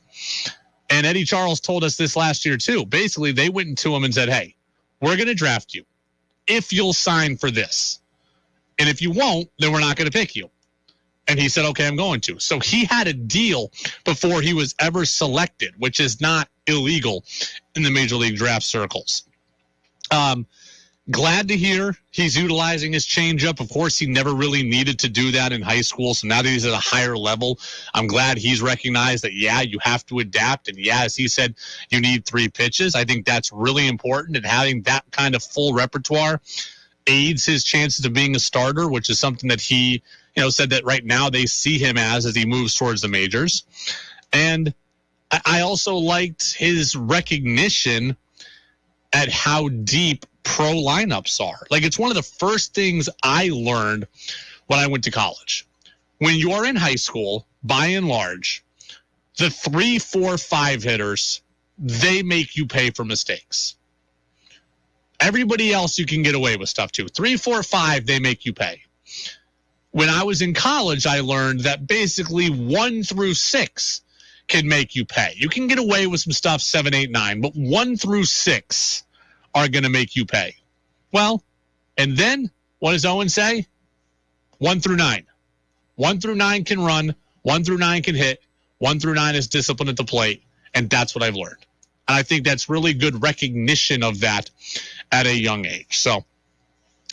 and Eddie Charles told us this last year too, basically they went to him and said, hey, we're going to draft you if you'll sign for this. And if you won't, then we're not going to pick you. And he said, okay, I'm going to. So he had a deal before he was ever selected, which is not illegal in the Major League draft circles. Glad to hear he's utilizing his changeup. Of course, he never really needed to do that in high school. So now that he's at a higher level, I'm glad he's recognized that, yeah, you have to adapt. And, yeah, as he said, you need 3 pitches. I think that's really important. And having that kind of full repertoire aids his chances of being a starter, which is something that he said that right now they see him as he moves towards the majors. And I also liked his recognition at how deep pro lineups are. Like, it's one of the first things I learned when I went to college. When you are in high school, by and large, the 3, 4, 5 hitters, they make you pay for mistakes. Everybody else, you can get away with stuff too. 3, 4, 5, they make you pay. When I was in college, I learned that basically 1 through 6 can make you pay. You can get away with some stuff 7, 8, 9, but 1 through 6 are going to make you pay. Well, and then what does Owen say? 1 through 9. 1 through 9 can run. 1 through 9 can hit. 1 through 9 is discipline at the plate. And that's what I've learned. And I think that's really good recognition of that at a young age. So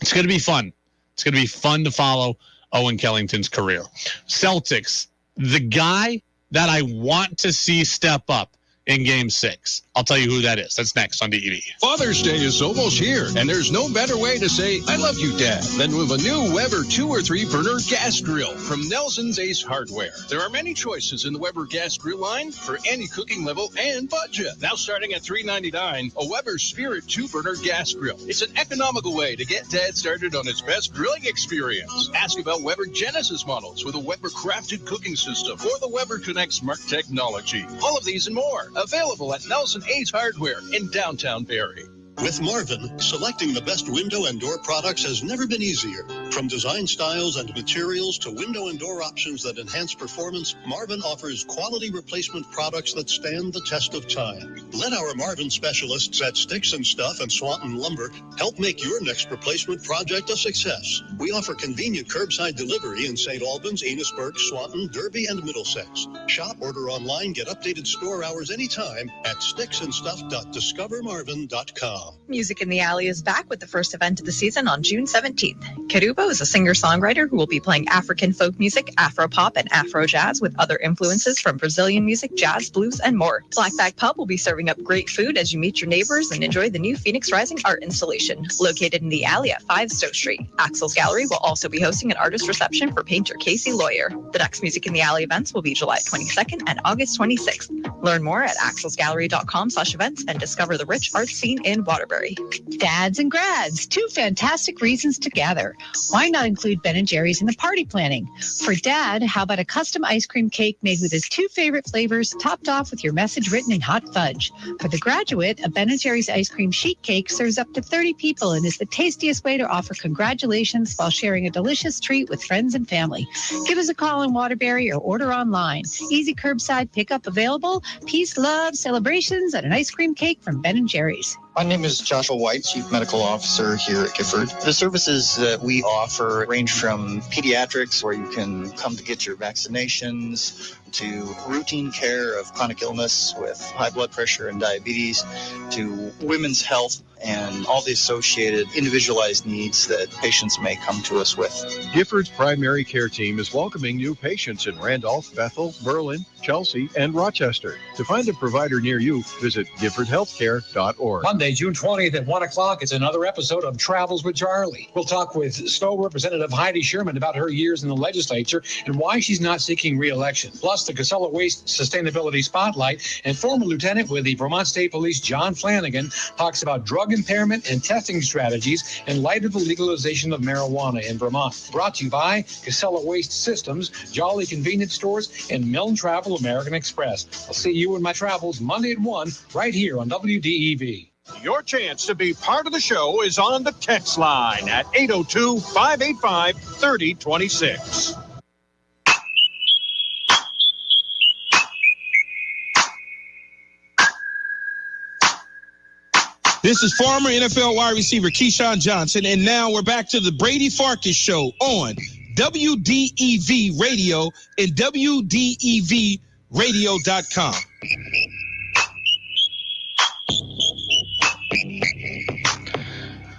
it's going to be fun. It's going to be fun to follow Owen Kellington's career. Celtics, the guy that I want to see step up in Game 6. I'll tell you who that is. That's next on DEV. Father's Day is almost here, and there's no better way to say, I love you, Dad, than with a new Weber 2 or 3 burner gas grill from Nelson's Ace Hardware. There are many choices in the Weber gas grill line for any cooking level and budget. Now starting at $3.99, a Weber Spirit 2 burner gas grill. It's an economical way to get Dad started on his best grilling experience. Ask about Weber Genesis models with a Weber crafted cooking system or the Weber Connect smart technology. All of these and more available at Nelson Ace Hardware in downtown Barrie. With Marvin, selecting the best window and door products has never been easier. From design styles and materials to window and door options that enhance performance, Marvin offers quality replacement products that stand the test of time. Let our Marvin specialists at Sticks and Stuff and Swanton Lumber help make your next replacement project a success. We offer convenient curbside delivery in St. Albans, Enosburg, Swanton, Derby, and Middlesex. Shop, order online, get updated store hours anytime at sticksandstuff.discovermarvin.com. Music in the Alley is back with the first event of the season on June 17th. Karubo is a singer-songwriter who will be playing African folk music, Afro-pop, and Afro-jazz with other influences from Brazilian music, jazz, blues, and more. Black Bag Pub will be serving up great food as you meet your neighbors and enjoy the new Phoenix Rising art installation, located in the alley at 5 Stowe Street. Axel's Gallery will also be hosting an artist reception for painter Casey Lawyer. The next Music in the Alley events will be July 22nd and August 26th. Learn more at axelsgallery.com/events and discover the rich art scene in Waterbury. Dads and grads, 2 fantastic reasons to gather. Why not include Ben & Jerry's in the party planning? For Dad, how about a custom ice cream cake made with his 2 favorite flavors, topped off with your message written in hot fudge? For the graduate, a Ben & Jerry's ice cream sheet cake serves up to 30 people and is the tastiest way to offer congratulations while sharing a delicious treat with friends and family. Give us a call in Waterbury or order online. Easy curbside pickup available. Peace, love, celebrations, and an ice cream cake from Ben & Jerry's. My name is Joshua White, Chief Medical Officer here at Gifford. The services that we offer range from pediatrics, where you can come to get your vaccinations, to routine care of chronic illness with high blood pressure and diabetes, to women's health and all the associated individualized needs that patients may come to us with. Gifford's primary care team is welcoming new patients in Randolph, Bethel, Berlin, Chelsea, and Rochester. To find a provider near you, visit giffordhealthcare.org. Monday, June 20th at 1 o'clock, it's another episode of Travels with Charlie. We'll talk with Stowe Representative Heidi Sherman about her years in the legislature and why she's not seeking re-election. Plus, the Casella Waste Sustainability Spotlight, and former lieutenant with the Vermont State Police, John Flanagan, talks about drug impairment and testing strategies in light of the legalization of marijuana in Vermont. Brought to you by Casella Waste Systems, Jolly Convenience Stores, and Milne Travel American Express. I'll see you in my travels Monday at 1 right here on WDEV. Your chance to be part of the show is on the text line at 802-585-3026. This is former NFL wide receiver Keyshawn Johnson, and now we're back to the Brady Farkas Show on WDEV Radio and WDEVradio.com.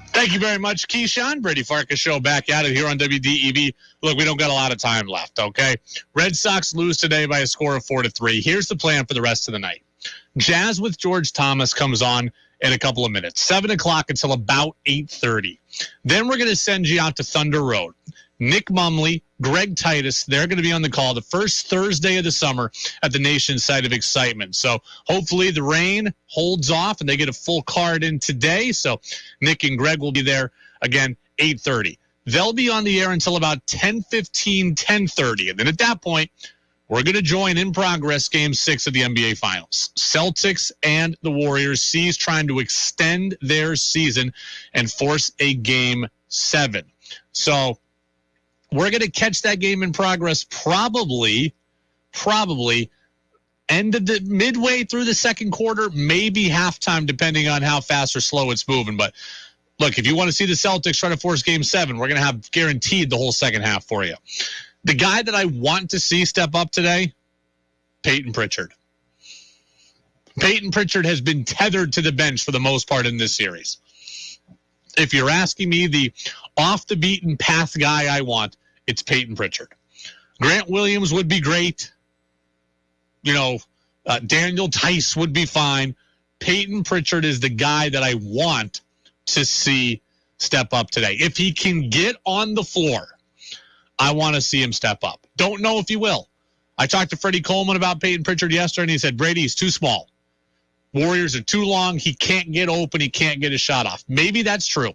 Thank you very much, Keyshawn. Brady Farkas Show back at it here on WDEV. Look, we don't got a lot of time left, okay? Red Sox lose today by a score of 4-3. Here's the plan for the rest of the night. Jazz with George Thomas comes on in a couple of minutes, 7 o'clock until about 8:30. Then we're going to send you out to Thunder Road. Nick Mumley, Greg Titus, they're going to be on the call the first Thursday of the summer at the nation's site of excitement. So hopefully the rain holds off and they get a full card in today. So Nick and Greg will be there again, 8:30. They'll be on the air until about 10:15, 10:30. And then at that point, we're going to join in progress Game 6 of the NBA Finals. Celtics and the Warriors. C's trying to extend their season and force a Game 7. So we're going to catch that game in progress probably end of the midway through the second quarter, maybe halftime, depending on how fast or slow it's moving. But look, if you want to see the Celtics try to force Game 7, we're going to have guaranteed the whole second half for you. The guy that I want to see step up today, Peyton Pritchard. Peyton Pritchard has been tethered to the bench for the most part in this series. If you're asking me the off-the-beaten-path guy I want, it's Peyton Pritchard. Grant Williams would be great. Daniel Tice would be fine. Peyton Pritchard is the guy that I want to see step up today. If he can get on the floor, I want to see him step up. Don't know if he will. I talked to Freddie Coleman about Peyton Pritchard yesterday, and he said, Brady, he's too small. Warriors are too long. He can't get open. He can't get a shot off. Maybe that's true.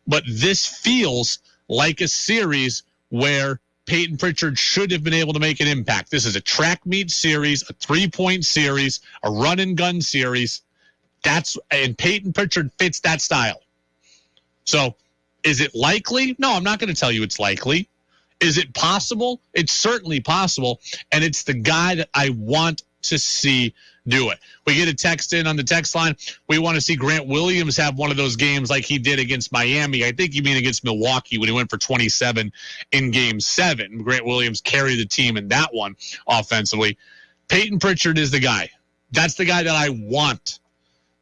But this feels like a series where Peyton Pritchard should have been able to make an impact. This is a track meet series, a three-point series, a run-and-gun series. And Peyton Pritchard fits that style. So is it likely? No, I'm not going to tell you it's likely. Is it possible? It's certainly possible, and it's the guy that I want to see do it. We get a text in on the text line. We want to see Grant Williams have one of those games like he did against Miami. I think you mean against Milwaukee when he went for 27 in Game 7. Grant Williams carried the team in that one offensively. Peyton Pritchard is the guy. That's the guy that I want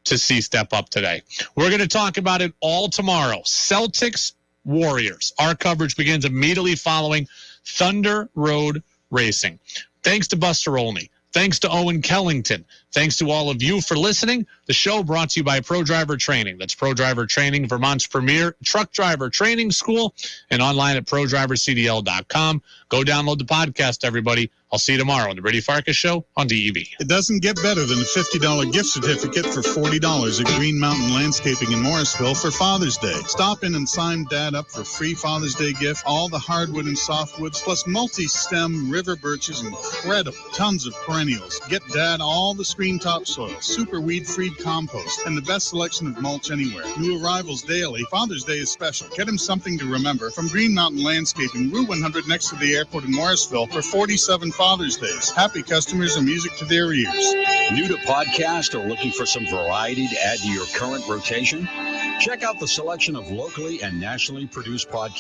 to see step up today. We're going to talk about it all tomorrow. Celtics, Warriors. Our coverage begins immediately following Thunder Road Racing. Thanks to Buster Olney. Thanks to Owen Kellington. Thanks to all of you for listening. The show brought to you by Pro Driver Training. That's Pro Driver Training, Vermont's premier truck driver training school, and online at ProDriverCDL.com. Go download the podcast, everybody. I'll see you tomorrow on the Brady Farkas Show on DEV. It doesn't get better than a $50 gift certificate for $40 at Green Mountain Landscaping in Morrisville for Father's Day. Stop in and sign Dad up for free Father's Day gift, all the hardwood and softwoods, plus multi-stem river birches, incredible, tons of perennials. Get Dad all the screen topsoil, super weed-free compost, and the best selection of mulch anywhere. New arrivals daily. Father's Day is special. Get him something to remember from Green Mountain Landscaping, Route 100 next to the airport in Morrisville for 47 Father's Days. Happy customers and music to their ears. New to podcast or looking for some variety to add to your current rotation? Check out the selection of locally and nationally produced podcasts